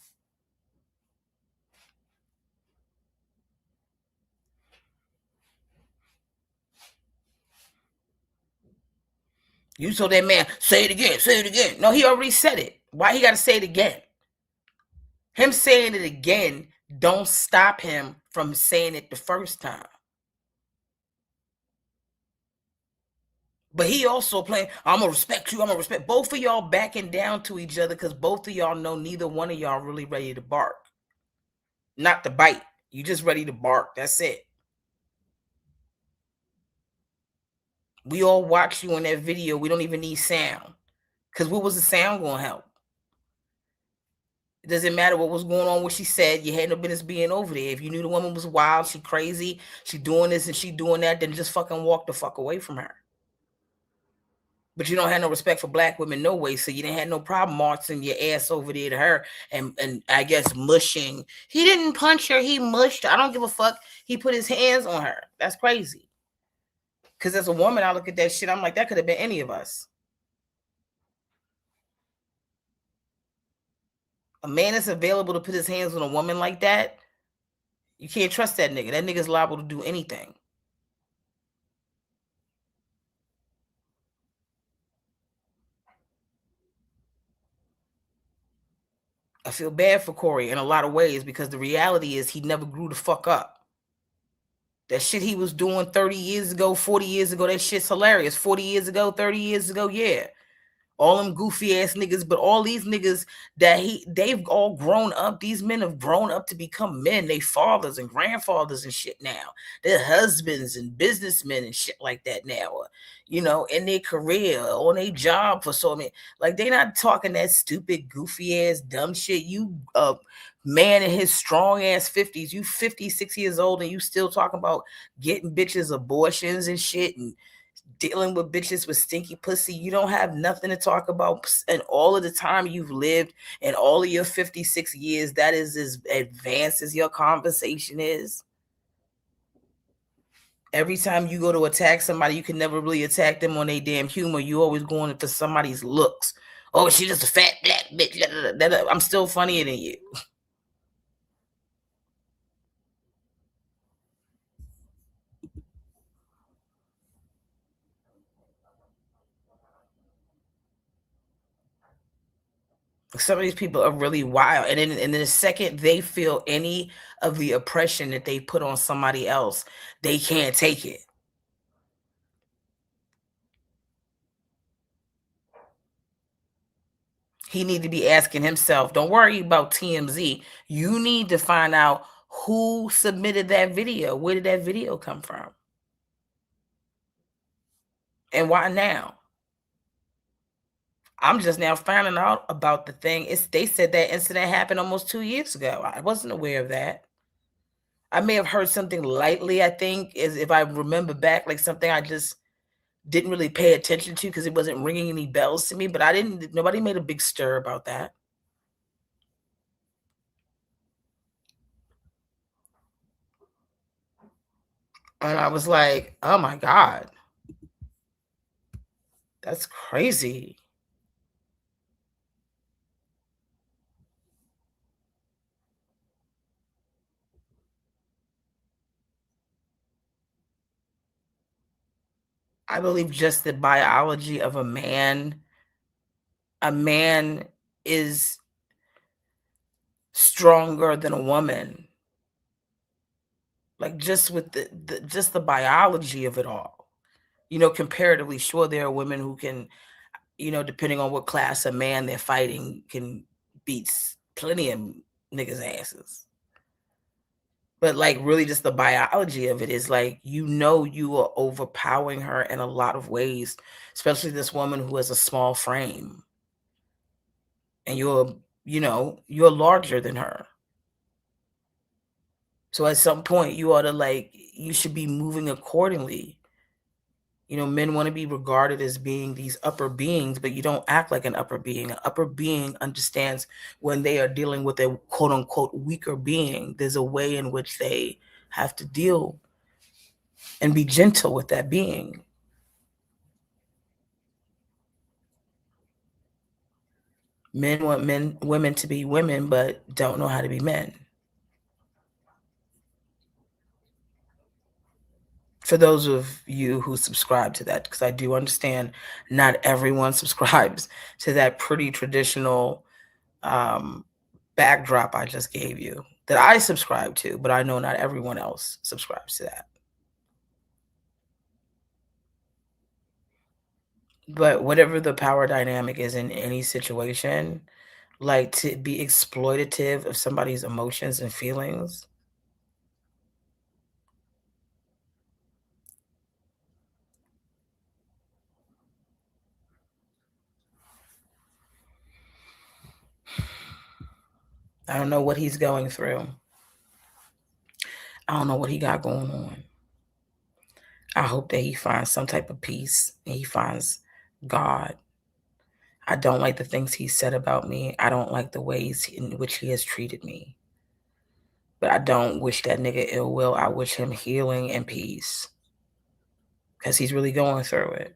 You told that man, say it again, say it again. No, he already said it. Why he got to say it again? Him saying it again don't stop him from saying it the first time. But he also playing, I'm going to respect you, I'm going to respect. Both of y'all backing down to each other because both of y'all know neither one of y'all really ready to bark. Not to bite. You just ready to bark. That's it. We all watch you on that video. We don't even need sound. Because what was the sound going to help? It doesn't matter what was going on, what she said. You had no business being over there. If you knew the woman was wild, she crazy, she doing this and she doing that, then just fucking walk the fuck away from her. But you don't have no respect for black women no way, so you didn't have no problem marching your ass over there to her and I guess mushing. He didn't punch her, he mushed her. I don't give a fuck. He put his hands on her. That's crazy. Because as a woman, I look at that shit, I'm like, that could have been any of us. A man that's available to put his hands on a woman like that, you can't trust that nigga. That nigga's liable to do anything. I feel bad for Corey in a lot of ways because the reality is he never grew the fuck up. That shit he was doing 30 years ago, 40 years ago, that shit's hilarious. 40 years ago, 30 years ago, yeah. All them goofy ass niggas, but all these niggas that they've all grown up. These men have grown up to become men. They fathers and grandfathers and shit now. They're husbands and businessmen and shit like that now. You know, in their career, on their job for so many. Like, they not talking that stupid, goofy ass, dumb shit. You man in his strong ass 50s, you 56 years old and you still talking about getting bitches abortions and shit and dealing with bitches with stinky pussy. You don't have nothing to talk about. And all of the time you've lived and all of your 56 years, that is as advanced as your conversation is. Every time you go to attack somebody, you can never really attack them on their damn humor. You always going for somebody's looks Oh, she's just a fat black bitch. I'm still funnier than you. Some of these people are really wild. And then the second they feel any of the oppression that they put on somebody else, they can't take it. He need to be asking himself, don't worry about TMZ. You need to find out who submitted that video. Where did that video come from? And why now? I'm just now finding out about the thing. They said that incident happened almost 2 years ago. I wasn't aware of that. I may have heard something lightly, I think, is if I remember back, like something I just didn't really pay attention to because it wasn't ringing any bells to me, but nobody made a big stir about that. And I was like, oh my God, that's crazy. I believe just the biology of a man is stronger than a woman. Like just with just the biology of it all. You know, comparatively, sure, there are women who can, you know, depending on what class of man they're fighting, can beat plenty of niggas' asses. But like really just the biology of it is like, you know, you are overpowering her in a lot of ways, especially this woman who has a small frame. And you're larger than her. So at some point you should be moving accordingly. You know, men want to be regarded as being these upper beings, but you don't act like an upper being. An upper being understands when they are dealing with a quote unquote weaker being, there's a way in which they have to deal and be gentle with that being. Men want women to be women, but don't know how to be men. For those of you who subscribe to that, because I do understand not everyone subscribes to that pretty traditional backdrop I just gave you that I subscribe to, but I know not everyone else subscribes to that. But whatever the power dynamic is in any situation, like to be exploitative of somebody's emotions and feelings, I don't know what he's going through. I don't know what he got going on. I hope that he finds some type of peace and he finds God. I don't like the things he said about me. I don't like the ways in which he has treated me. But I don't wish that nigga ill will. I wish him healing and peace. Because he's really going through it.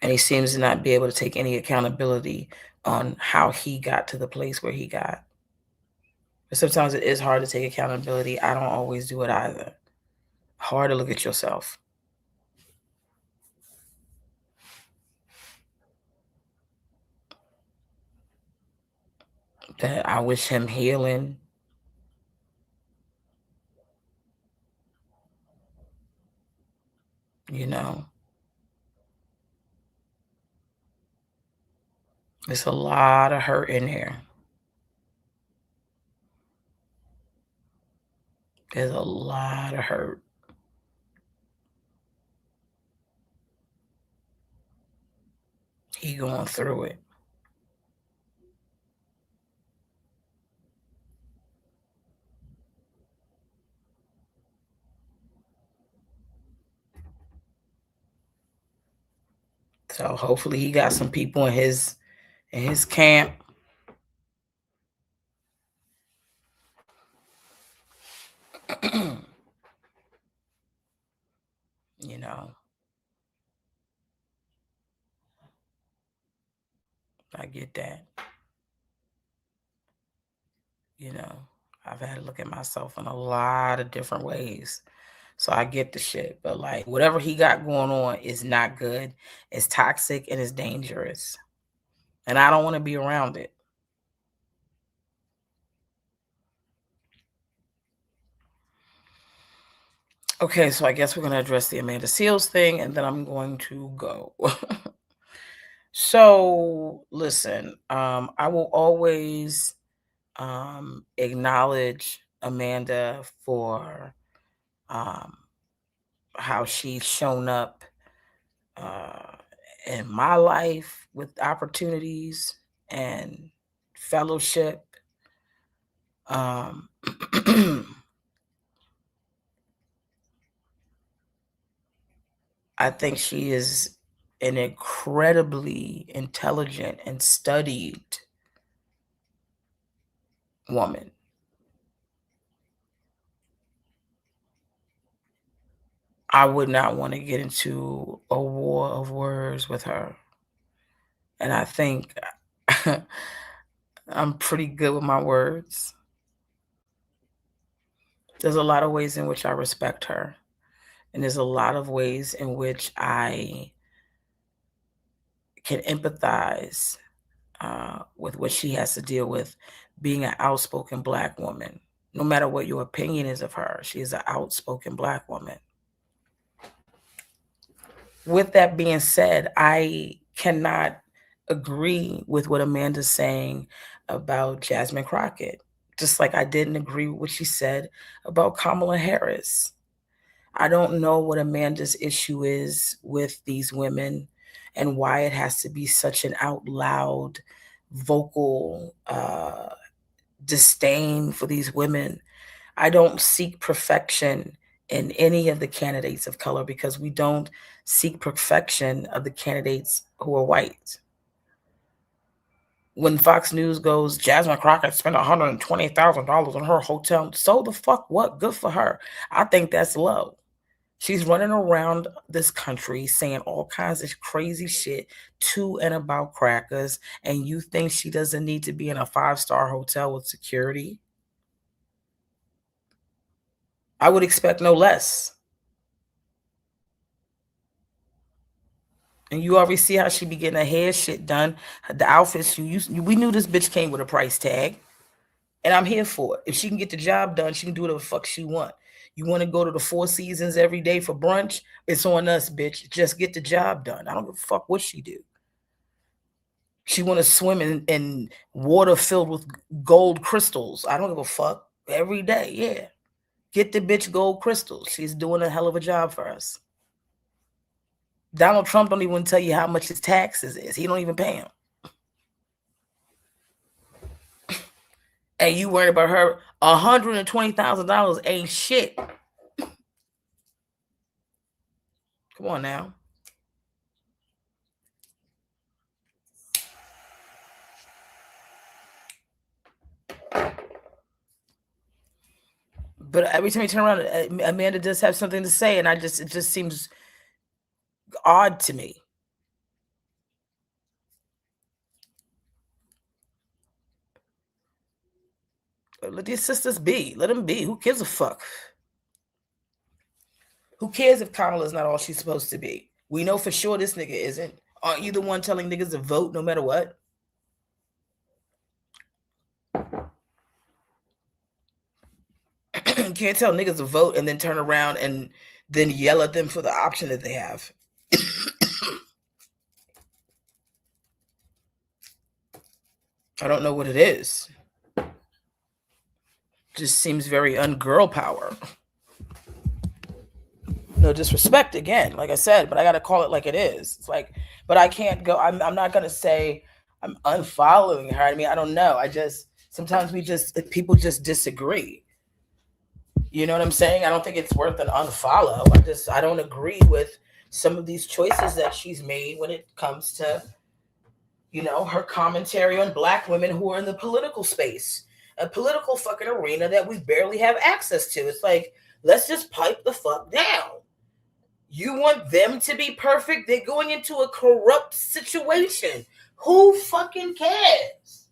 And he seems to not be able to take any accountability on how he got to the place where he got. But sometimes it is hard to take accountability. I don't always do it either. Hard to look at yourself. That I wish him healing. You know. There's a lot of hurt in there. There's a lot of hurt. He going through it. So hopefully he got some people in his camp. You know. I get that. You know, I've had to look at myself in a lot of different ways. So I get the shit. But like whatever he got going on is not good. It's toxic and it's dangerous. And I don't want to be around it. Okay, so I guess we're going to address the Amanda Seales thing, and then I'm going to go. So, listen, I will always acknowledge Amanda for how she's shown up in my life with opportunities and fellowship. I think she is an incredibly intelligent and studied woman. I would not want to get into a war of words with her. And I think I'm pretty good with my words. There's a lot of ways in which I respect her. And there's a lot of ways in which I can empathize with what she has to deal with being an outspoken Black woman. No matter what your opinion is of her, she is an outspoken Black woman. With that being said, I cannot agree with what Amanda's saying about Jasmine Crockett, just like I didn't agree with what she said about Kamala Harris. I don't know what Amanda's issue is with these women and why it has to be such an out loud, vocal disdain for these women. I don't seek perfection in any of the candidates of color because we don't seek perfection of the candidates who are white. When Fox News goes, Jasmine Crockett spent $120,000 on her hotel, so the fuck what? Good for her. I think that's low. She's running around this country saying all kinds of crazy shit to and about crackers, and you think she doesn't need to be in a 5-star hotel with security? I would expect no less. And you already see how she be getting her hair shit done. The outfits we knew this bitch came with a price tag. And I'm here for it. If she can get the job done, she can do whatever the fuck she want. You want to go to the Four Seasons every day for brunch? It's on us, bitch. Just get the job done. I don't give a fuck what she do. She want to swim in water filled with gold crystals. I don't give a fuck. Every day, yeah. Get the bitch gold crystals. She's doing a hell of a job for us. Donald Trump don't even tell you how much his taxes is. He don't even pay him. And you worried about her $120,000 ain't shit. Come on now. But every time you turn around, Amanda does have something to say, and it just seems odd to me. Let these sisters be. Let them be. Who gives a fuck? Who cares if Kamala's not all she's supposed to be? We know for sure this nigga isn't. Aren't you the one telling niggas to vote no matter what? You can't tell niggas to vote and then turn around and then yell at them for the option that they have. I don't know what it is. Just seems very ungirl power. No disrespect again, like I said, but I got to call it like it is. It's like, but I can't go. I'm not going to say I'm unfollowing her. I mean, I don't know. Sometimes people just disagree. You know what I'm saying? I don't think it's worth an unfollow. I don't agree with some of these choices that she's made when it comes to, her commentary on Black women who are in the political space, a political fucking arena that we barely have access to. It's like, let's just pipe the fuck down. You want them to be perfect? They're going into a corrupt situation. Who fucking cares?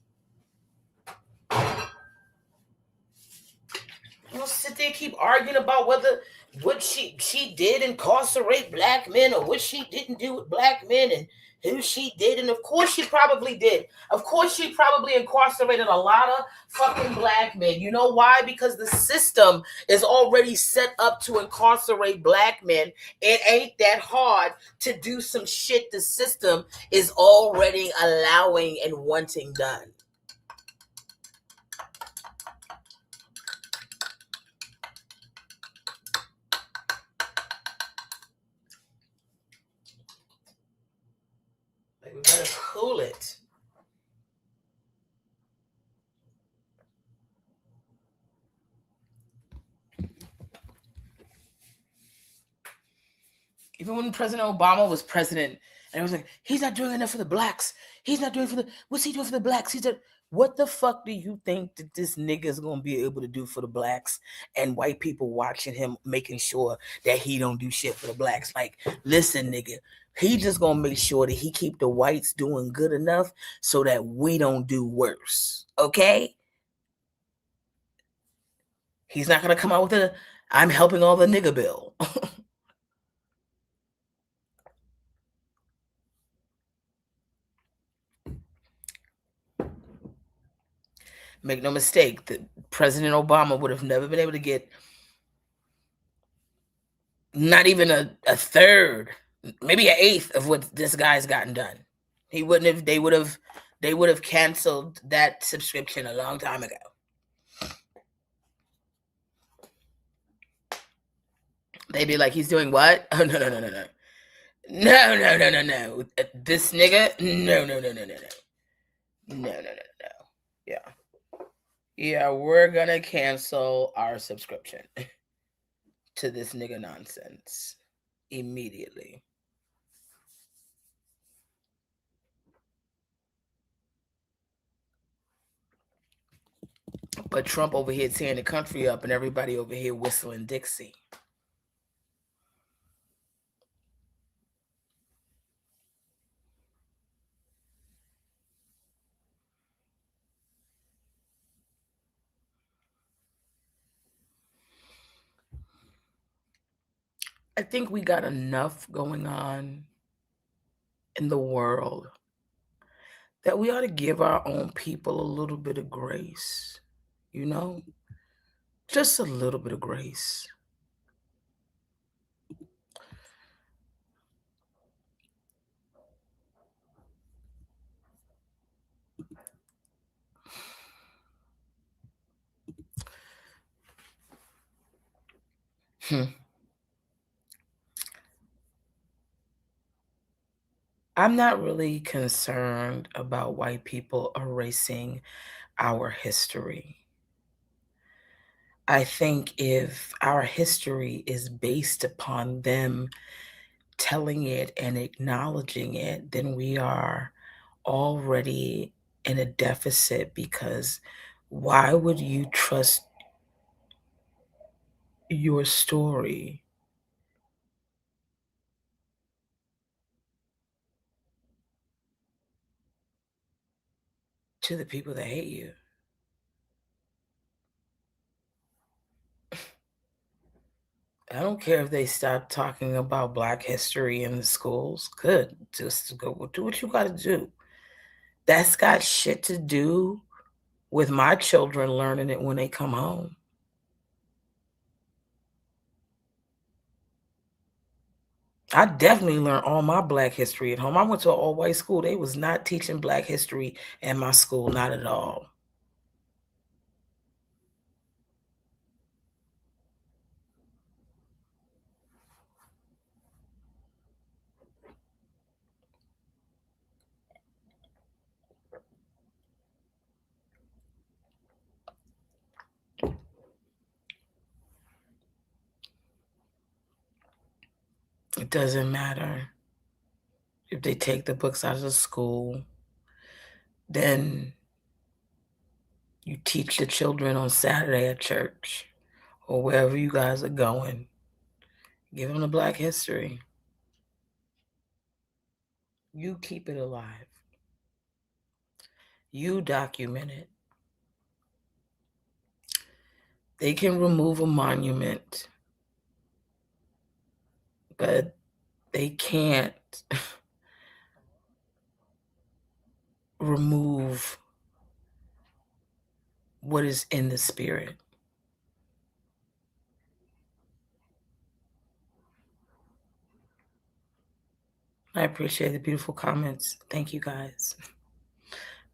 You don't sit there and keep arguing about whether what she did incarcerate black men or what she didn't do with black men and who she did. And of course she probably did. Of course she probably incarcerated a lot of fucking black men. You know why? Because the system is already set up to incarcerate black men. It ain't that hard to do some shit the system is already allowing and wanting done. Like, we better cool it. Even when President Obama was president, and it was like, he's not doing enough for the blacks. He's not doing for the, what's he doing for the blacks? What the fuck do you think that this nigga is going to be able to do for the blacks and white people watching him, making sure that he don't do shit for the blacks? Like, listen, nigga, he just going to make sure that he keep the whites doing good enough so that we don't do worse. Okay? He's not going to come out with a, I'm helping all the nigga bill. Make no mistake, that President Obama would have never been able to get not even a third, maybe an eighth of what this guy's gotten done. He wouldn't have, they would have canceled that subscription a long time ago. They'd be like, he's doing what? Oh, no. No. This nigga? No. Yeah, we're gonna cancel our subscription to this nigga nonsense immediately. But Trump over here tearing the country up and everybody over here whistling Dixie. I think we got enough going on in the world that we ought to give our own people a little bit of grace, you know? Just a little bit of grace. I'm not really concerned about white people erasing our history. I think if our history is based upon them telling it and acknowledging it, then we are already in a deficit, because why would you trust your story to the people that hate you? I don't care if they stop talking about Black history in the schools. Good. Just go do what you got to do. That's got shit to do with my children learning it when they come home. I definitely learned all my Black history at home. I went to an all-white school. They was not teaching Black history in my school, not at all. It doesn't matter if they take the books out of the school. Then you teach the children on Saturday at church or wherever you guys are going. Give them the Black history. You keep it alive. You document it. They can remove a monument, but they can't remove what is in the spirit. I appreciate the beautiful comments. Thank you guys.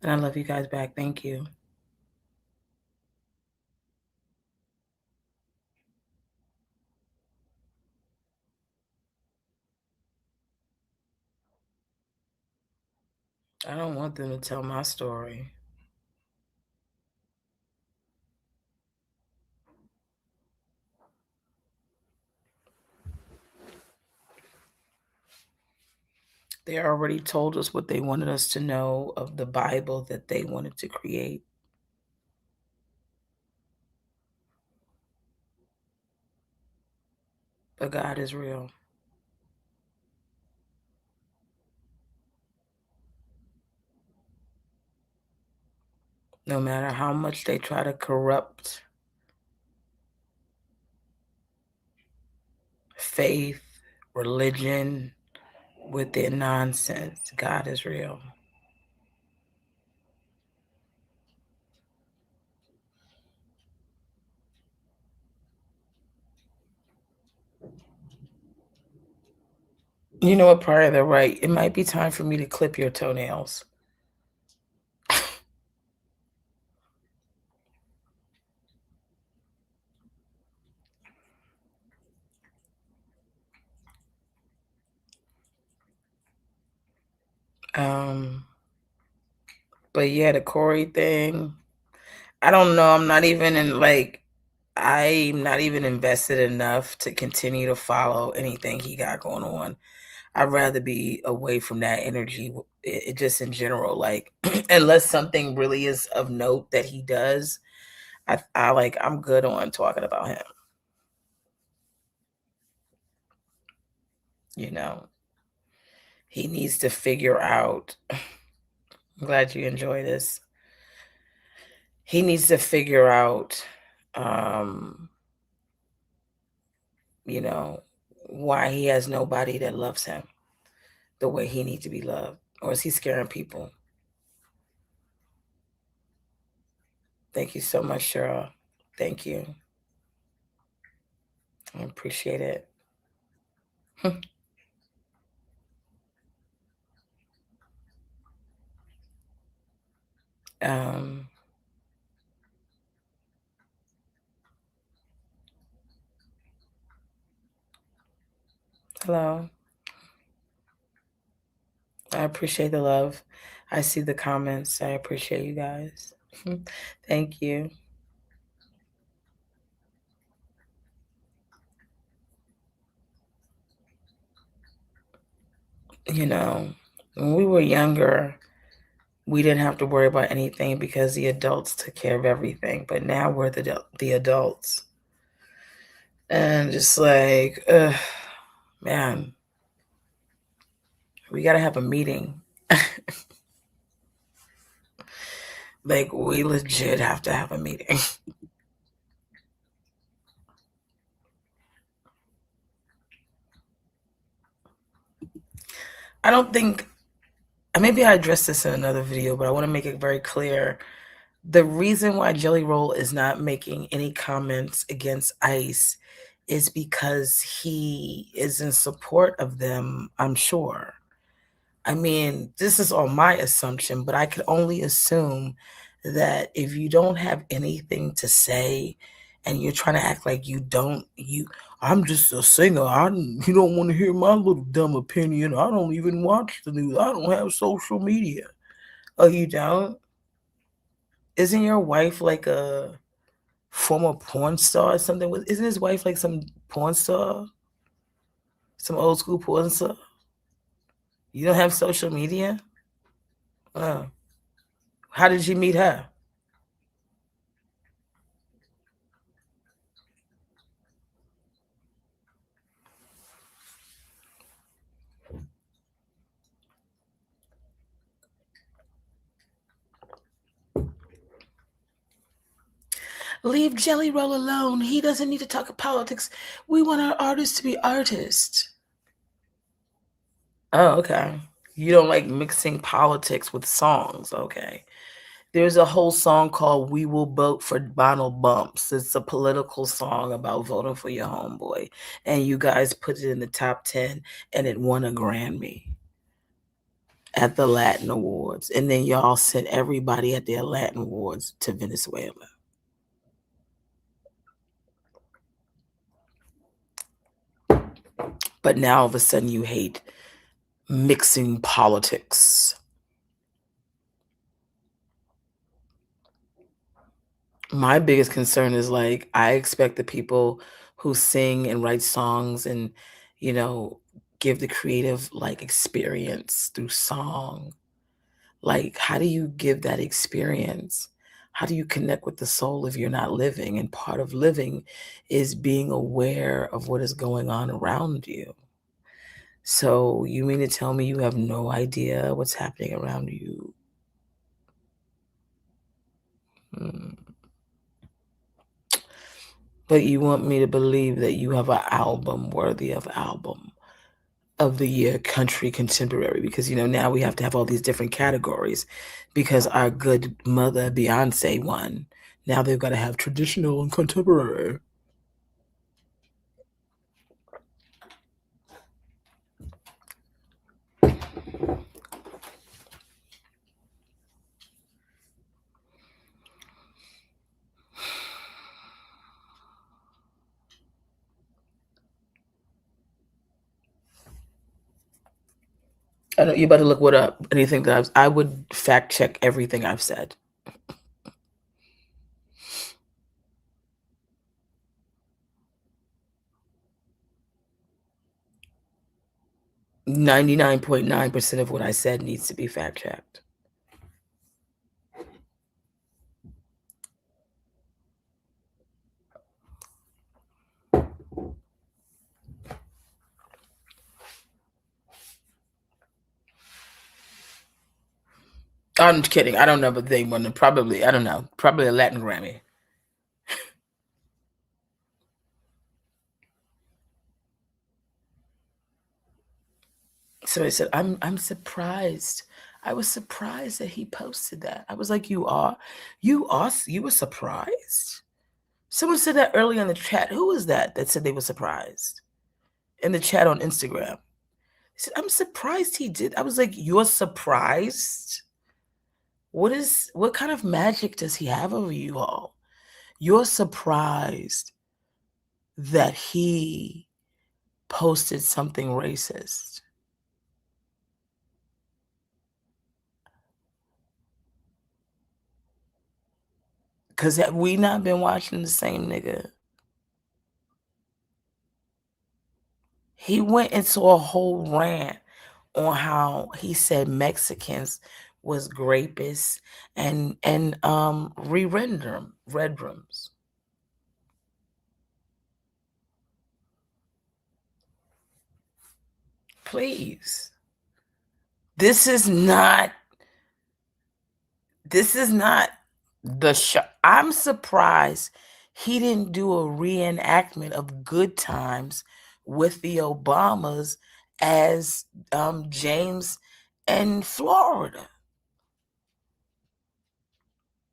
And I love you guys back. Thank you. I don't want them to tell my story. They already told us what they wanted us to know of the Bible that they wanted to create. But God is real. No matter how much they try to corrupt faith, religion with their nonsense, God is real. You know what, Prior, they're right. It might be time for me to clip your toenails. But yeah, the Corey thing, I don't know. I'm not even I'm not even invested enough to continue to follow anything he got going on. I'd rather be away from that energy, just in general. Like, unless something really is of note that he does, I'm good on talking about him. You know, he needs to figure out. I'm glad you enjoy this. He needs to figure out, you know, why he has nobody that loves him the way he needs to be loved. Or is he scaring people? Thank you so much, Cheryl. Thank you. I appreciate it. um, hello. I appreciate the love. I see the comments. I appreciate you guys. Thank you. You know, when we were younger, we didn't have to worry about anything because the adults took care of everything. But now we're the adults. And just like, man, we got to have a meeting. Like, we legit have to have a meeting. I don't think, maybe I addressed this in another video, but I want to make it very clear. The reason why Jelly Roll is not making any comments against ICE is because he is in support of them, I'm sure. I mean, this is all my assumption, but I could only assume that if you don't have anything to say and you're trying to act like I'm just a singer. You don't want to hear my little dumb opinion. I don't even watch the news. I don't have social media. Oh, you don't? Isn't your wife like a former porn star or something? Isn't his wife like some porn star? Some old school porn star? You don't have social media? Oh. How did you meet her? Leave Jelly Roll alone. He doesn't need to talk politics. We want our artists to be artists. Oh, okay. You don't like mixing politics with songs. Okay. There's a whole song called We Will Vote for Donald Bumps. It's a political song about voting for your homeboy. And you guys put it in the top 10 and it won a Grammy at the Latin Awards. And then y'all sent everybody at their Latin Awards to Venezuela. But now all of a sudden you hate mixing politics. My biggest concern is like I expect the people who sing and write songs and give the creative like experience through song. Like how do you give that experience? How do you connect with the soul if you're not living? And part of living is being aware of what is going on around you. So you mean to tell me you have no idea what's happening around you? Hmm. But you want me to believe that you have an album worthy of album of the year country contemporary, because now we have to have all these different categories because our good mother Beyonce won. Now they've got to have traditional and contemporary. I know you about to look what up. Anything that I would fact check everything I've said. 99.9% of what I said needs to be fact checked. I'm kidding. I don't know, but they won probably, I don't know, probably a Latin Grammy. So I said, I'm surprised. I was surprised that he posted that. I was like, you were surprised? Someone said that earlier in the chat. Who was that said they were surprised? In the chat on Instagram. He said, I'm surprised he did. I was like, you're surprised? What kind of magic does he have over you all? You're surprised that he posted something racist. Because have we not been watching the same nigga? He went into a whole rant on how he said Mexicans was rapists and re-render red rooms. Please. This is not the show. I'm surprised he didn't do a reenactment of Good Times with the Obamas as James in Florida.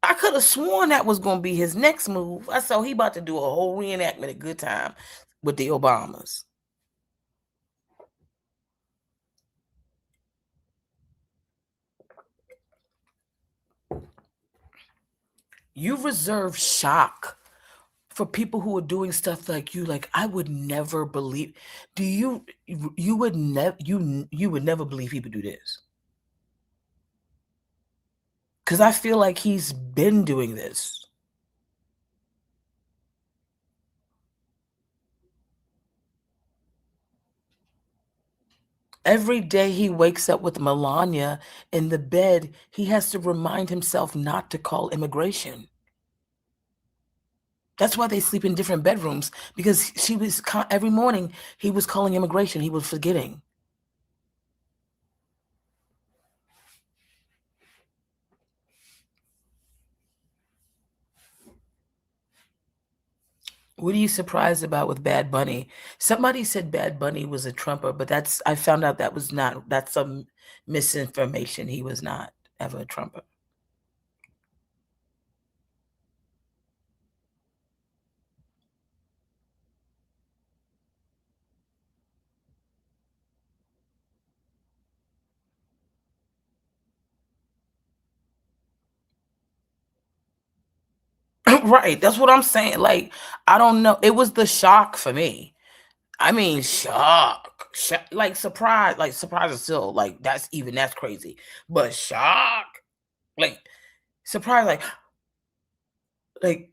I could have sworn that was going to be his next move. I saw he about to do a whole reenactment of Good Time with the Obamas. You reserve shock for people who are doing stuff like you. Like, I would never believe. You would never believe he would do this. Because I feel like he's been doing this. Every day he wakes up with Melania in the bed, he has to remind himself not to call immigration. That's why they sleep in different bedrooms, because every morning he was calling immigration. He was forgetting. What are you surprised about with Bad Bunny? Somebody said Bad Bunny was a Trumper, but I found out that's some misinformation. He was not ever a Trumper. Right. That's what I'm saying. Like, I don't know. It was the shock for me. I mean, shock, like surprise is still like that's crazy, but shock, like surprise, like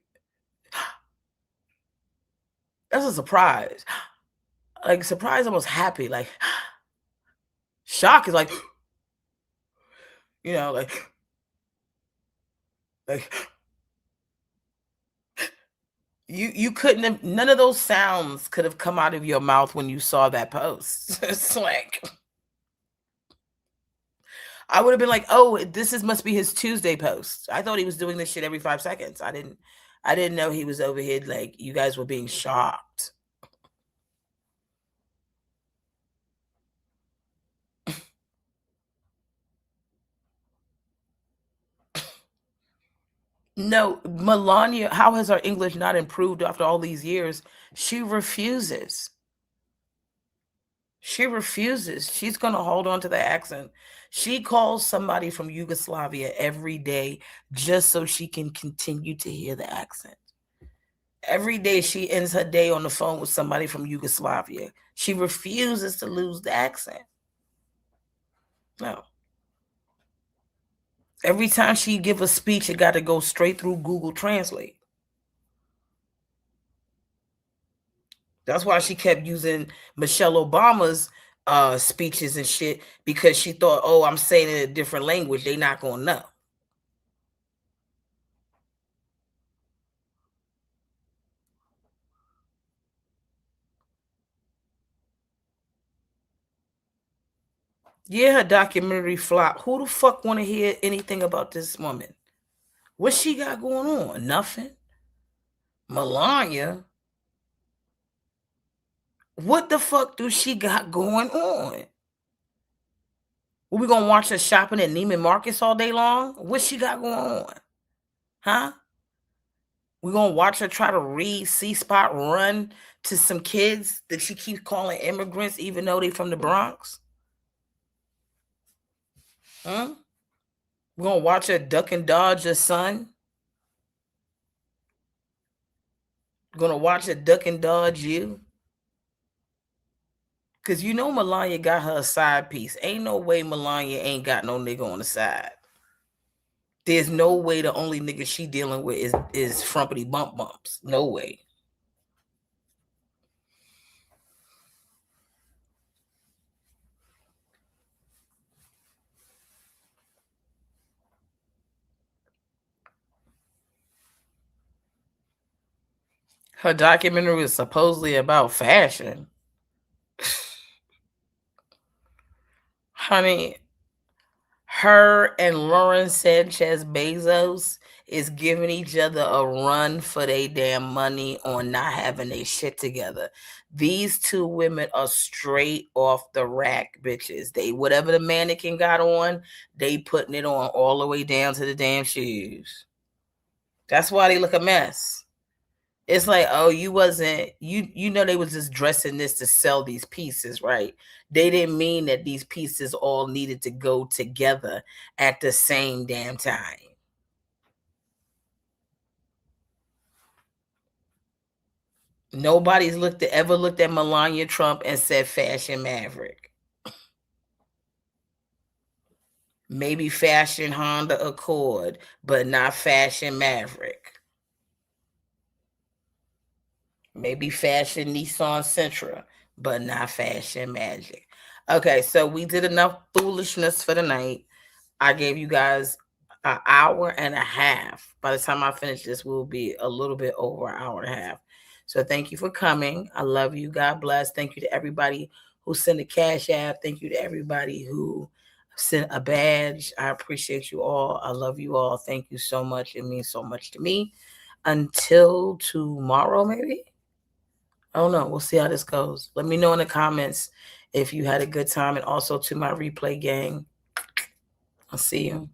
that's a surprise. Like surprise, almost happy. Like shock is like you know, like you couldn't have none of those sounds could have come out of your mouth when you saw that post. It's like I would have been like, oh, must be his Tuesday post. I thought he was doing this shit every 5 seconds. I didn't know he was over here like you guys were being shocked. No, Melania, how has her English not improved after all these years? She refuses. She refuses. She's going to hold on to the accent. She calls somebody from Yugoslavia every day just so she can continue to hear the accent. Every day she ends her day on the phone with somebody from Yugoslavia. She refuses to lose the accent. No. Every time she give a speech, it got to go straight through Google Translate. That's why she kept using Michelle Obama's speeches and shit, because she thought, oh, I'm saying it in a different language. They not going to know. Yeah, her documentary flop. Who the fuck want to hear anything about this woman? What she got going on? Nothing. Melania. What the fuck do she got going on? We gonna watch her shopping at Neiman Marcus all day long? What she got going on? Huh? We gonna watch her try to read C-Spot run to some kids that she keeps calling immigrants even though they from the Bronx? Huh? We're gonna watch her duck and dodge her son? We're gonna watch her duck and dodge you? Cause you know Melania got her a side piece. Ain't no way Melania ain't got no nigga on the side. There's no way the only nigga she dealing with is frumpity bumps. No way. Her documentary is supposedly about fashion. Honey, her and Lauren Sanchez Bezos is giving each other a run for their damn money on not having their shit together. These two women are straight off the rack bitches. They whatever the mannequin got on, they putting it on all the way down to the damn shoes. That's why they look a mess. It's like, oh, you know they was just dressing this to sell these pieces, right? They didn't mean that these pieces all needed to go together at the same damn time. Nobody's ever looked at Melania Trump and said fashion maverick. Maybe fashion Honda Accord, but not fashion maverick. Maybe fashion Nissan Sentra, but not fashion magic. Okay, so we did enough foolishness for the night. I gave you guys an hour and a half. By the time I finish this, we'll be a little bit over an hour and a half. So thank you for coming. I love you. God bless. Thank you to everybody who sent a cash app. Thank you to everybody who sent a badge. I appreciate you all. I love you all. Thank you so much. It means so much to me. Until tomorrow, maybe. I don't know. We'll see how this goes. Let me know in the comments if you had a good time, and also to my replay gang. I'll see you.